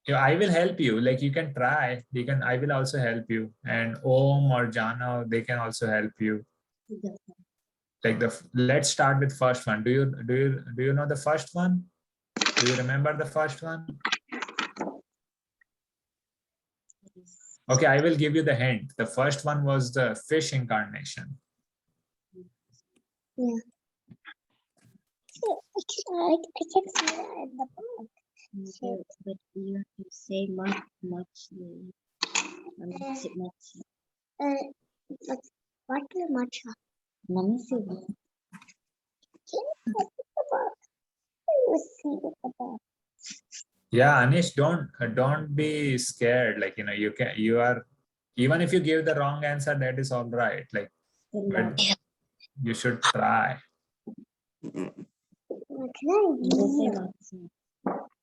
Yeah, I will help you. Like you can try. I will also help you. And Om or Jana, they can also help you. Like let's start with first one. Do you know the first one? Do you remember the first one? Okay, I will give you the hint. The first one was the fish incarnation. Yeah. I can't see that in the book. But you have to say much. Much. What is much? Let me see. Yeah, Anish, don't be scared. Like, you are, even if you give the wrong answer, that is all right. Like, but you should try. What can I do?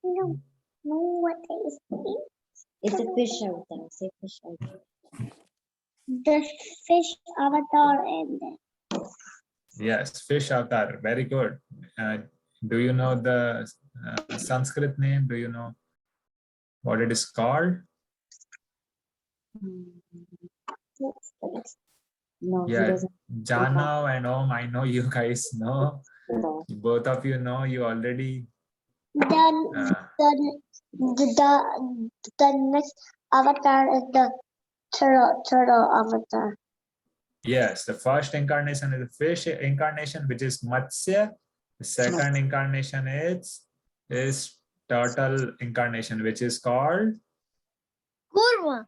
No, no, what is it? It's a fish out there. Say fish out there. The fish avatar and Yes, fish avatar. Very good. Do you know the Sanskrit name? Do you know what it is called? No, he Yeah, doesn't. Janav and Om, I know you guys know. No. Both of you know, you already. the next avatar is the turtle avatar. Yes, the first incarnation is the fish incarnation, which is Matsya. The second incarnation is turtle incarnation, which is called. Kurma.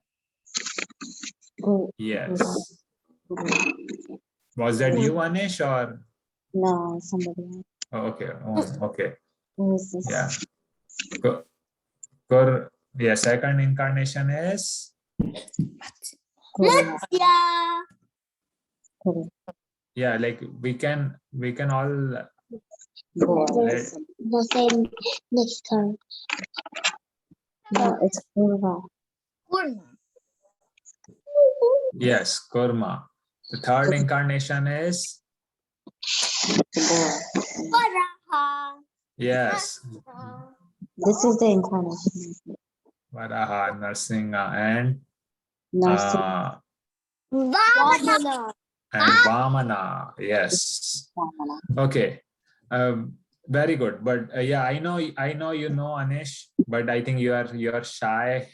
Yes. Was that you, Anish, or? No, somebody else. Oh, okay. Oh, okay. Who is this? Yeah. Yeah. Second incarnation is. Kurma. Yeah. Kurma. Yeah, like we can all. The same next turn. No, it's Kurma. Kurma. Yes, Kurma. The third incarnation is. Varaha. Yes. This is the incarnation. Varaha, Narsinga, and Narsinga. Vamana. and Vamana. Yes. Okay. Very good. But yeah, I know you know Anish, but I think you are shy.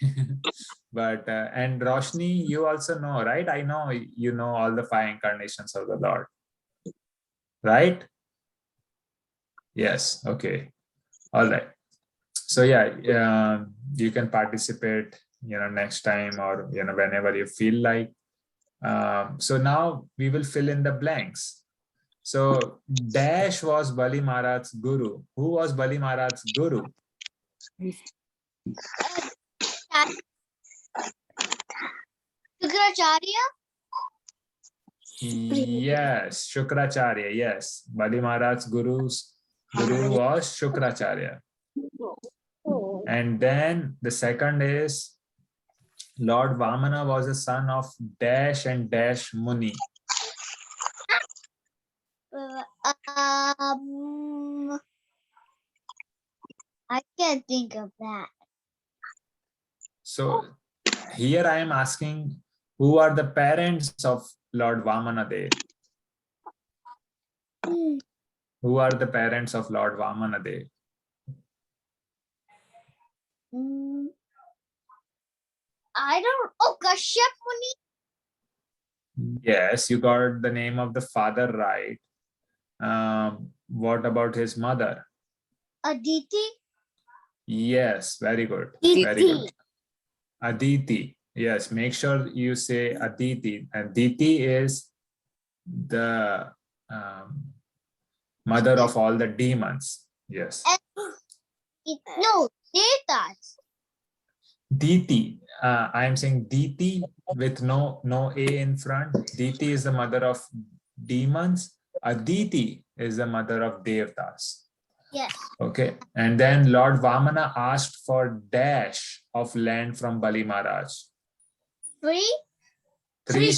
But and Roshni, you also know, right? I know you know all the 5 incarnations of the Lord, right? Yes. Okay. All right. So yeah, you can participate, next time, or whenever you feel like. So now we will fill in the blanks. So Dash was Bali Maharaj's guru. Who was Bali Maharaj's guru? Shukracharya. Yes, Shukracharya. Yes, Bali Maharaj's guru was Shukracharya. And then the second is Lord Vamana was a son of Dash and Dash Muni. I can't think of that. So here I am asking, who are the parents of Lord Vamana Dev? Who are the parents of Lord Vamana Dev? I don't. Oh, Kashyap Muni. Yes, you got the name of the father right. What about his mother? Aditi. Yes, very good. Aditi. Very good. Aditi. Yes, make sure you say Aditi. Aditi is the mother of all the demons. Yes. No, Devtas. Diti. I am saying Diti with no A in front. Diti is the mother of demons. Aditi is the mother of Devtas. Yes. Okay. And then Lord Vamana asked for dash of land from Bali Maharaj. Three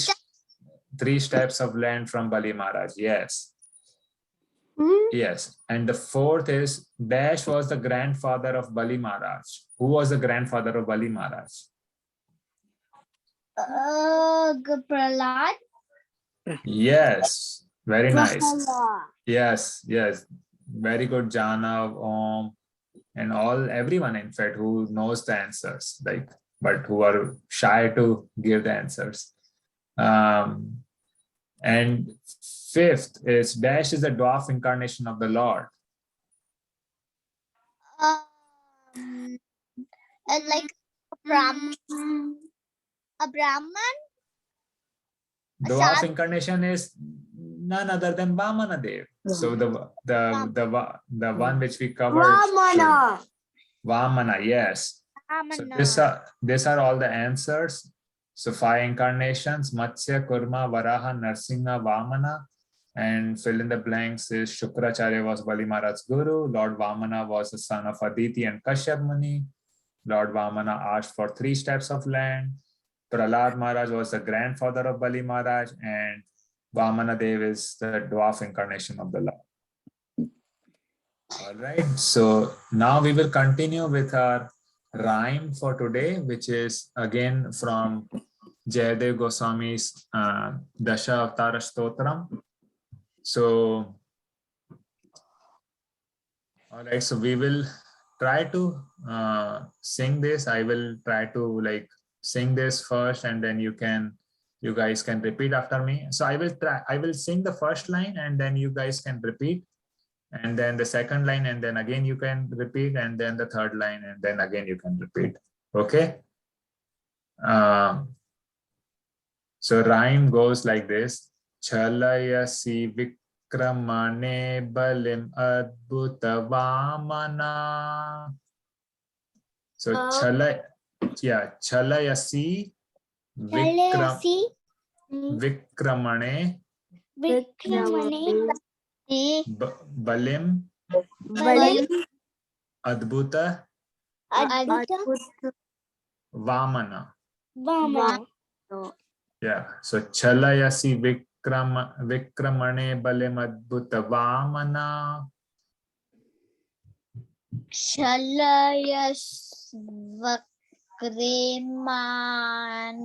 steps of land from Bali Maharaj. Yes. Yes. And the fourth is Dash was the grandfather of Bali Maharaj. Who was the grandfather of Bali Maharaj? Prahlad. Yes. Very nice. Prahlad. Yes. Very good, Janav, Om, and everyone, in fact, who knows the answers, but who are shy to give the answers. And fifth is Dash is the dwarf incarnation of the Lord. And like a Brahman. Dwarf incarnation is none other than Vamana Dev. So the one which we covered. Vamana, yes. So these are all the answers. So 5 incarnations: Matsya, Kurma, Varaha, Narsinga, Vamana. And fill in the blanks is Shukracharya was Bali Maharaj's guru. Lord Vamana was the son of Aditi and Kashyap Muni. Lord Vamana asked for 3 steps of land. Prahlad Maharaj was the grandfather of Bali Maharaj, and Vamana Dev is the dwarf incarnation of the Lord. All right, so now we will continue with our rhyme for today, which is again from Jayadev Goswami's Dasha Avtara Stotram. So, all right, so we will try to sing this. I will try to like sing this first, and then you guys can repeat after me. So I will sing the first line, and then you guys can repeat, and then the second line, and then again you can repeat, and then the third line, and then again you can repeat. Okay. So rhyme goes like this: Chalayasi Vikramane Balim Adbhuta Vamana. So Chalayasi Vikramane Balim Adbhuta Vamana. Yeah, so Chalayasi Vikramane Balim Adbhuta Vamana. Chalayas Vakreman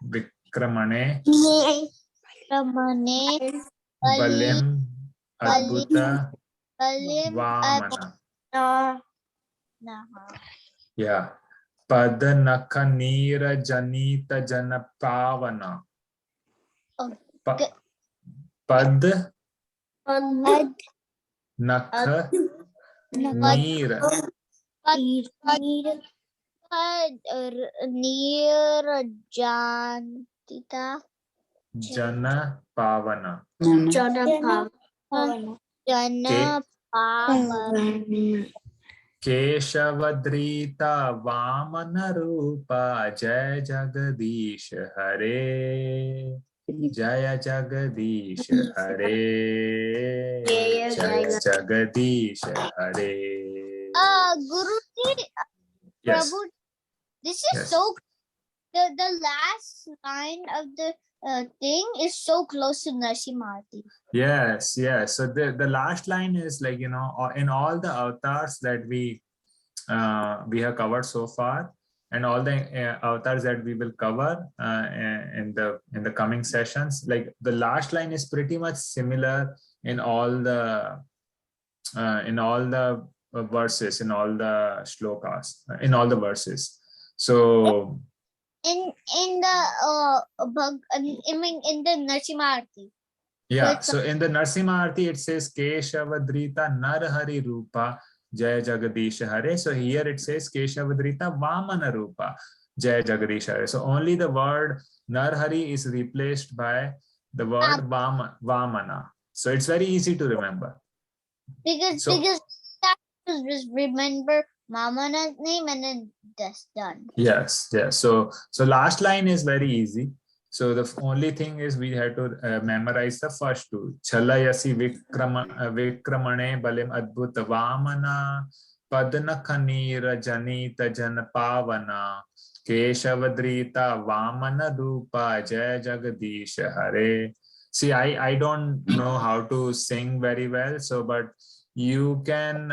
Vikramane Balim Adbhuta Vamana. Yeah. Padanakha Nira Janita Janapavana. Pad Nakha Nira Nirjantita Janapavana. Keshavadrita Vamana Rupa Jaya Jagadish Hare. Jaya Jagadish Hare. Jaya Jagadish Hare. Guruji, Yes. Prabhu, this is Yes. so. The last line of the thing is so close to Narsimati. Yes, yes. So the last line is like, you know, in all the avatars that we have covered so far, and all the avatars that we will cover in the coming sessions, like the last line is pretty much similar in all the verses, in all the shlokas, in all the verses. So In the in the Narsimati. yeah, so in the Narsimha Arti it says Keshavadrita Narhari Rupa Jaya Jagadish Hare. So here it says Keshavadrita Vamana Rupa Jaya Jagadish Hare. So only the word Narhari is replaced by the word Vamana. So it's very easy to remember. Because that just remember Mamana's name and then that's done. Yes, yes. So last line is very easy. So the only thing is we have to memorize the first two. Chalayasi Vikramane Balim Adbhuta Vamana Padnakhanira Janita Janapavana Keshavadrita Vamana Rupa Jaya Jagadish Hare. See, I don't know how to sing very well, so but you can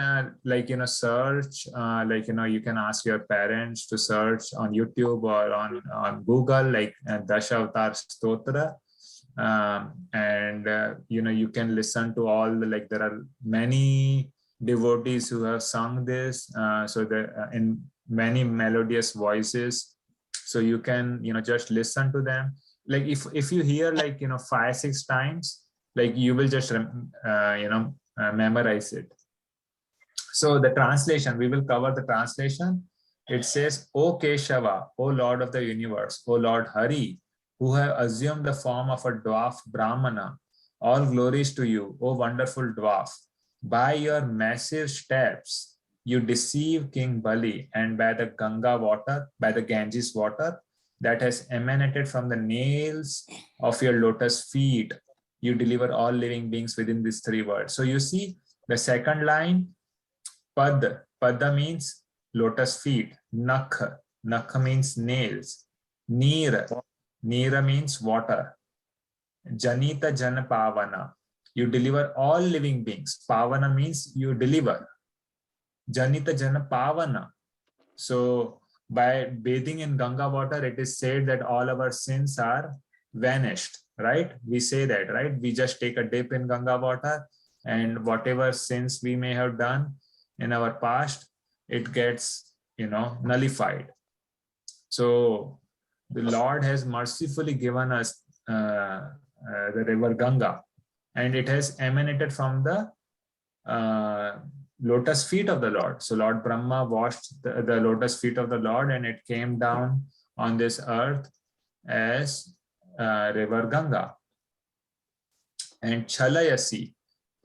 search, you can ask your parents to search on YouTube or on Google, like Dasha Avatar Stotra, and you can listen to all the, there are many devotees who have sung this, so that in many melodious voices, so you can just listen to them. Like if you hear 5-6 times, like you will just memorize it. So the translation, we will cover the translation. It says, O Keshava, O Lord of the universe, O Lord Hari, who have assumed the form of a dwarf Brahmana, all glories to you, O wonderful dwarf. By your massive steps, you deceive King Bali, and by the Ganga water, by the Ganges water that has emanated from the nails of your lotus feet, you deliver all living beings within these 3 words. So you see the second line, Pad. Pada means lotus feet. Nakh. Nakh means nails. Neer. Neera means water. Janita Jana Pavana. You deliver all living beings. Pavana means you deliver. Janita Jana Pavana. So by bathing in Ganga water, it is said that all our sins are vanished, right? We say that, right? We just take a dip in Ganga water, and whatever sins we may have done in our past, it gets, nullified. So the Lord has mercifully given us the river Ganga, and it has emanated from the lotus feet of the Lord. So Lord Brahma washed the lotus feet of the Lord, and it came down on this earth as river Ganga. And Chalayasi.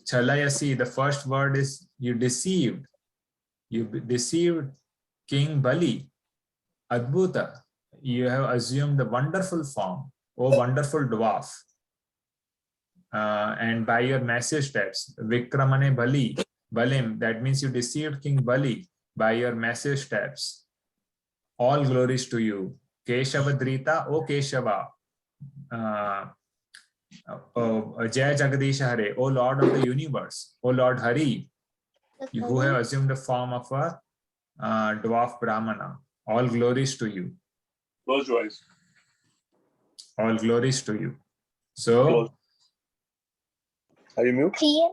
Chalayasi, the first word is you deceived. You deceived King Bali. Adbhuta, you have assumed the wonderful form, O wonderful dwarf. And by your massive steps, Vikramane Bali, Balim, that means you deceived King Bali by your massive steps. All glories to you. Keshavadrita, O Keshava. Jai Jagadish Hare, O Lord of the universe, O Lord Hari, who have assumed the form of a dwarf Brahmana. All glories to you. Close your eyes. All glories to you. So, Are you mute? Clear?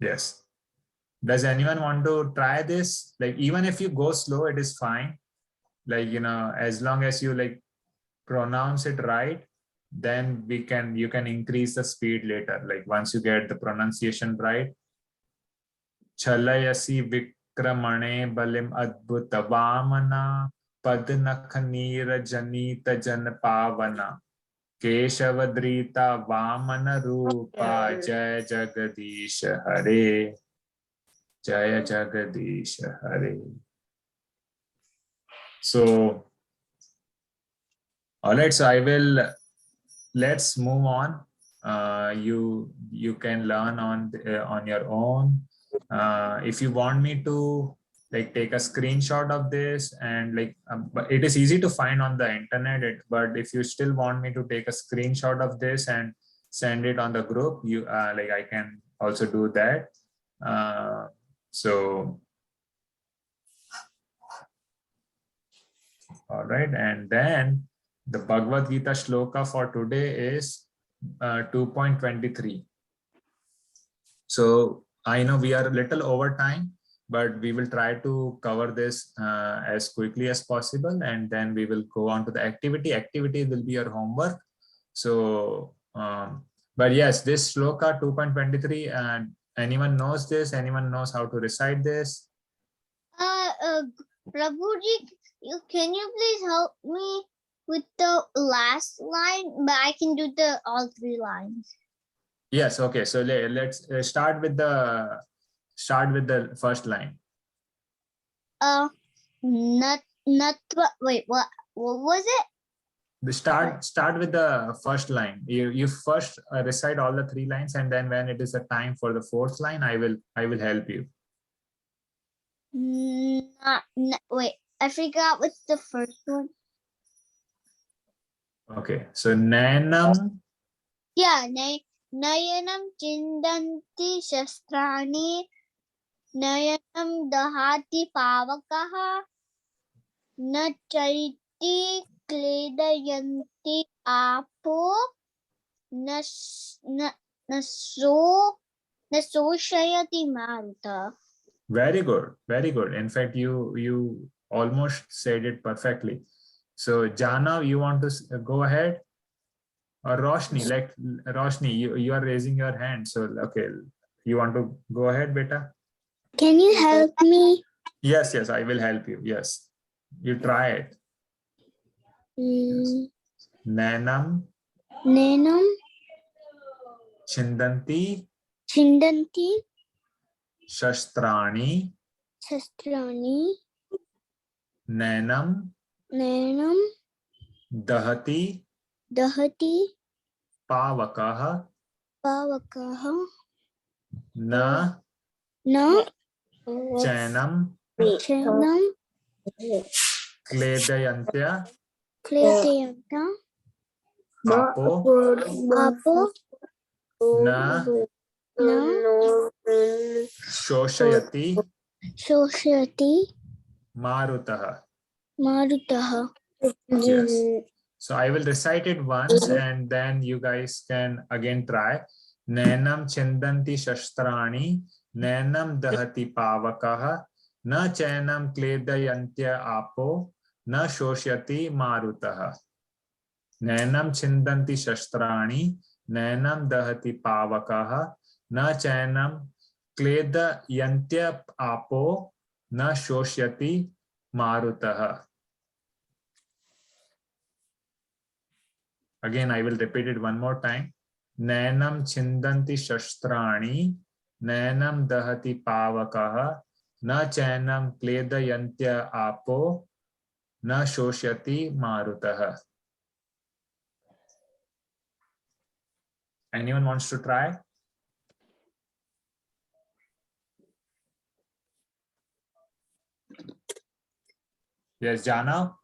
yes. Does anyone want to try this? Like, even if you go slow, it is fine. Like, as long as you pronounce it right, then you can increase the speed later. Like once you get the pronunciation right. Chalayasi Vikramane Balim Adbhuta Vamana Padnakha Neera Janita Jan Pavana Keshavadrita Vamana Rupa Jaya Jagadish Hare. Jaya Jagadish Hare. So, all right, so let's move on. You can learn on your own. If you want me to take a screenshot of this, and but it is easy to find on the internet, but if you still want me to take a screenshot of this and send it on the group, you I can also do that. So all right, and then the Bhagavad Gita shloka for today is 2.23. So I know we are a little over time, but we will try to cover this as quickly as possible, and then we will go on to the activity. Activity will be your homework. So, but yes, this shloka 2.23, and anyone knows this? Anyone knows how to recite this? Prabhuji, can you please help me with the last line? But I can do all 3 lines. Yes. Okay. So let's start with the first line. Wait, what was it? Start with the first line. You first recite all the 3 lines, and then when it is a time for the 4th line, I will help you. Wait, I forgot what's the first one. Okay, so Nanam. Yeah, Nayanam Chindanti Shastrani Nayanam Dahati Pavakaha Na Chaiti Kledayanti Apo Nasoshayati Maruta. Very good, very good. In fact, you almost said it perfectly. So Jana, you want to go ahead? Or Roshni, Roshni, you are raising your hand. So okay, You want to go ahead, beta? Can you help me? Yes, I will help you. Yes, you try it. Nanam Nenam chindanti Chindanti shastrani Shastrani nanam Nenam dahati Dahati pavakaha Pavakaha na Na chainam Chenam kledayantya Kledayanta apo Apo na Na shoshayati Shoshati marutaha. Marutaha. Yes. So I will recite it once and then you guys can again try. Nanam chindanti shastrani, nanam dahati pavakaha, na chainam kledayantya apo, na shoshyati marutaha. Nanam chindanti shastrani, nanam dahati pavakaha, na chainam kledayantya apo, na shoshyati marutaha. Again, I will repeat it one more time. Nanam chindanti shastrani, nanam dahati pavakaha, na chainam kledayantya apo, na shoshyati marutaha. Anyone wants to try? Yes, Jana?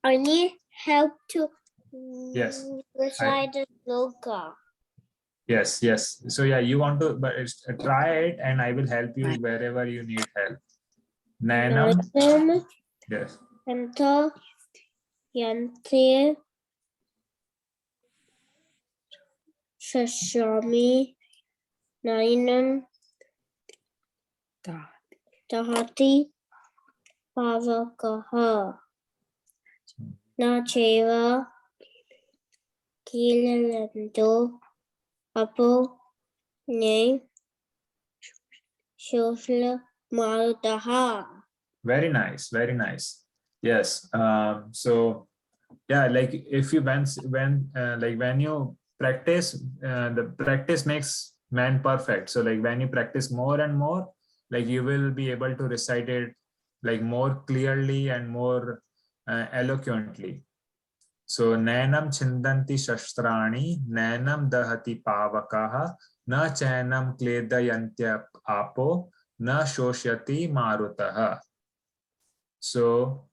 I need help to Yes. recite the sloka. Yes. So yeah, you want to try it and I will help you wherever you need help. Nanam. Nanam Yes. Yanta Yanti Shashami Nainam Dahati Pavakaha Na Cheva Kilalanto Apo Ne Shosla Marutaha. Very nice. Very nice. Yes. So yeah, like if you when you practice, the practice makes man perfect. So like when you practice more and more, like you will be able to recite it like more clearly and more eloquently. So nanam chindanti shastrani, nanam dahati pavakaha, na chainam kledayantya apo, na shoshyati marutaha. So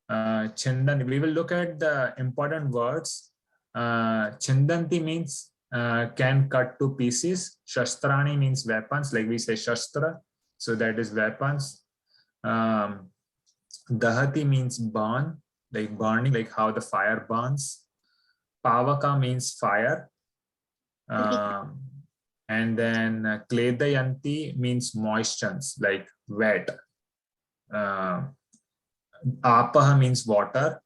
Chindan, we will look at the important words. Chindanti means can cut to pieces. Shastrani means weapons, like we say shastra. So that is weapons. Dahati means burn, like burning, like how the fire burns. Pavaka means fire. And then Kledayanti means moistures, like wet. Apaha means water,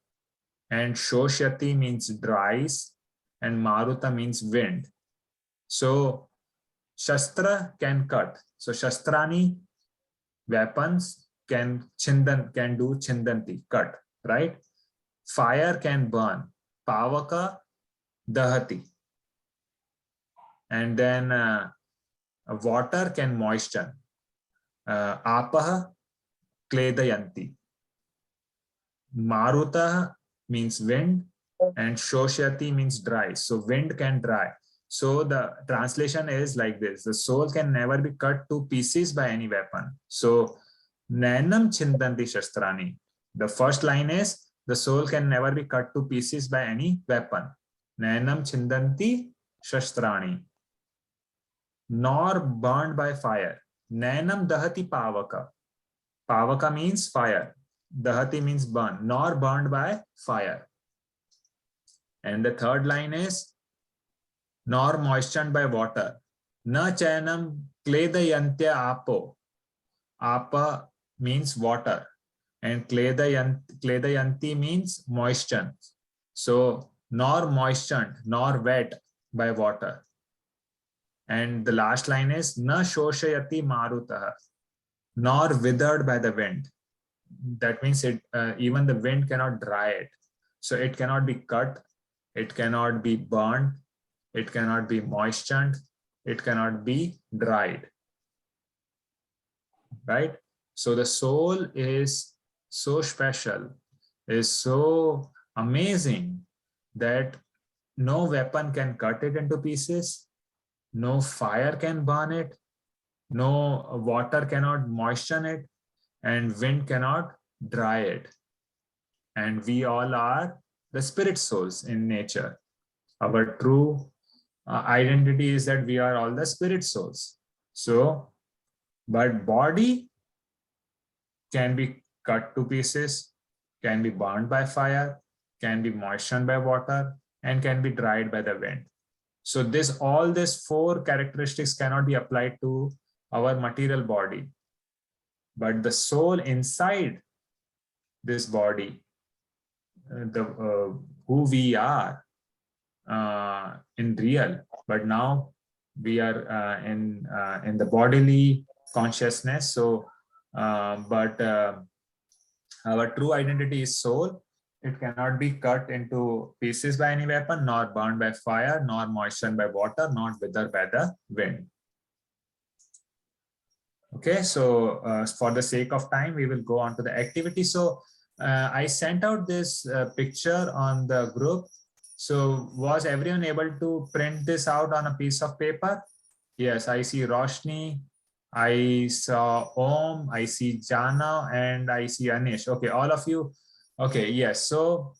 and Shoshyati means dries, and Maruta means wind. So Shastra can cut. So Shastrani, weapons, can do chindanti, cut, right? Fire can burn, Pavaka, dahati. And then water can moisten, Apaha, kledayanti. Maruta means wind and Shoshyati means dry. So wind can dry. So the translation is like this: the soul can never be cut to pieces by any weapon. So nanam chindanti shastrani. The first line is the soul can never be cut to pieces by any weapon. Nanam chindanti shastrani. Nor burned by fire. Nanam dahati pavaka. Pavaka means fire. Dahati means burn, nor burned by fire. And the third line is nor moistened by water. Na chainam kledayantya apo. Apa means water and kledayanti means moisture. So nor moistened, nor wet, by water. And the last line is na shoshayati marutah, nor withered by the wind. That means it even the wind cannot dry it. So it cannot be cut, it cannot be burned, it cannot be moistened, it cannot be dried. Right? So the soul is so special, is so amazing that no weapon can cut it into pieces, no fire can burn it, no water cannot moisten it, and wind cannot dry it. And we all are the spirit souls in nature. Our true identity is that we are all the spirit souls. So, but body can be cut to pieces, can be burned by fire, can be moistened by water, and can be dried by the wind. So all these four characteristics cannot be applied to our material body. But the soul inside this body, who we are in real, but now we are in the bodily consciousness. So, but our true identity is soul. It cannot be cut into pieces by any weapon, nor burned by fire, nor moistened by water, nor withered by the wind. Okay, so for the sake of time, we will go on to the activity. So I sent out this picture on the group. So was everyone able to print this out on a piece of paper? Yes, I see Roshni, I saw Om, I see Jana, and I see Anish. Okay, all of you. Okay, yes. So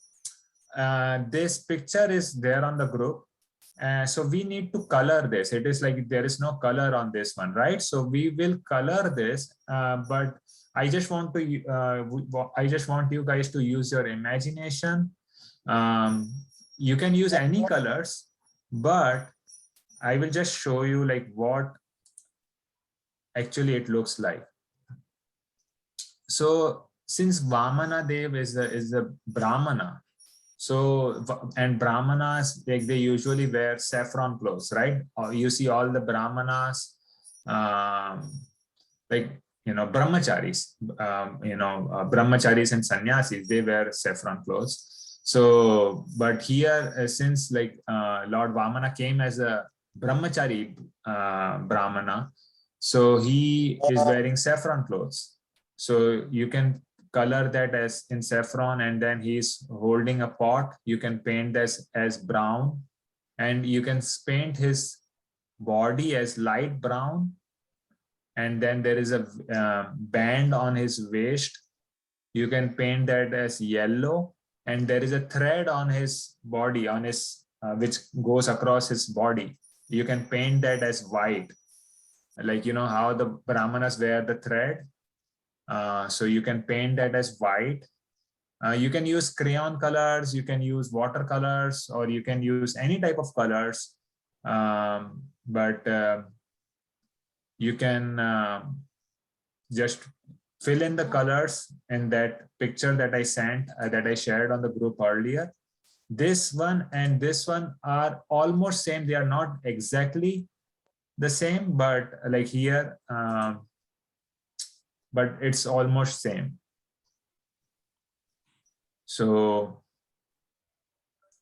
this picture is there on the group. So we need to color this. It is like there is no color on this one, right? So we will color this, but I just want you guys to use your imagination. You can use any colors, but I will just show you like what actually it looks like. So since Vamana Dev is the Brahmana, so and Brahmanas, like they usually wear saffron clothes, right? You see all the Brahmanas, like brahmacharis, brahmacharis and sannyasis, they wear saffron clothes. So, but here, since like Lord Vamana came as a brahmachari Brahmana, so he is wearing saffron clothes. So you can color that as in saffron, and then he's holding a pot. You can paint this as brown, and you can paint his body as light brown. And then there is a band on his waist. You can paint that as yellow, and there is a thread on his body, on his which goes across his body. You can paint that as white, like how the Brahmanas wear the thread. So you can paint that as white. You can use crayon colors, you can use watercolors, or you can use any type of colors. But you can just fill in the colors in that picture that I sent, that I shared on the group earlier. This one and this one are almost same. They are not exactly the same, but like here, but it's almost same. So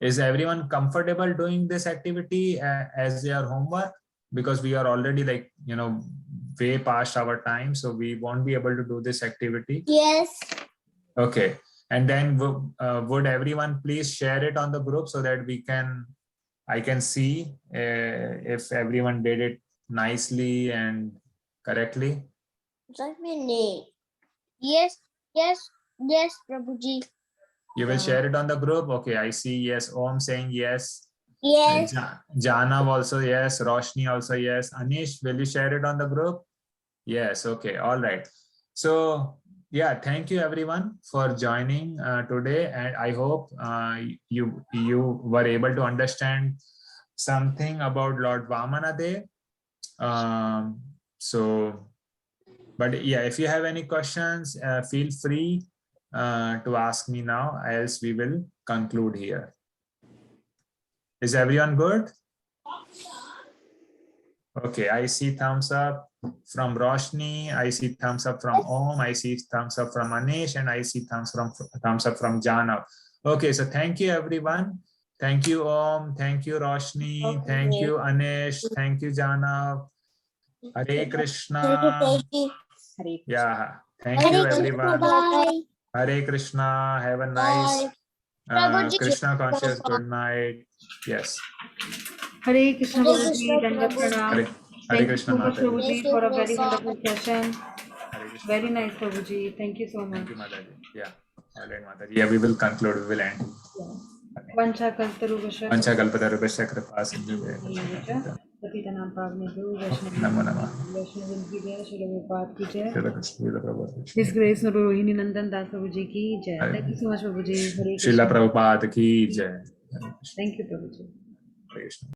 is everyone comfortable doing this activity as their homework? Because we are already like, way past our time, so we won't be able to do this activity. Yes. Okay. And then would everyone please share it on the group so that I can see if everyone did it nicely and correctly? Yes, Prabhuji. You will share it on the group? Okay, I see. Yes, Om saying yes. Yes. Janav also yes. Roshni also yes. Anish, will you share it on the group? Yes. Okay. All right. So yeah, thank you everyone for joining today, and I hope you were able to understand something about Lord Vamana Dev. So, but yeah, if you have any questions, feel free to ask me now, else we will conclude here. Is everyone good? Okay, I see thumbs up from Roshni. I see thumbs up from Om. I see thumbs up from Anish, and I see thumbs up from Janav. Okay, so thank you everyone. Thank you Om. Thank you Roshni. Thank you Anish. Thank you Janav. Hare Krishna. Hare Yeah, thank you everyone. Bye. Hare Krishna. Have a nice Prabhuji. Krishna conscious good night. Yes. Hare Krishna Hare Prabhuji, Krishna, Dandavat Prabhu. Pranam. Hare Thank you Krishna so much Mataji. Prabhuji Hare for a very Krishna. wonderful session. Hare Krishna. Very nice Prabhuji. Thank you so much. Thank you Mataji. Yeah. All right Mataji. Yeah, we will conclude. We will end. Vancha kaltaruvasya Panchakalpatarubhasya kripa sindhuvaya. पतितनां पावनेभ्यो वैष्णवेभ्यो Namo Namah. वैष्णवेन की जय, श्री प्रभुपाद की जय, Srila Krishna, Srila Prabhupada. His Grace Nuru Rohini Nandan Das Prabhuji की जय. Thank you so much Prabhuji. Hare Srila Krishna. Prabhupada ki jai. Thank you Prabhuji. Hare Krishna.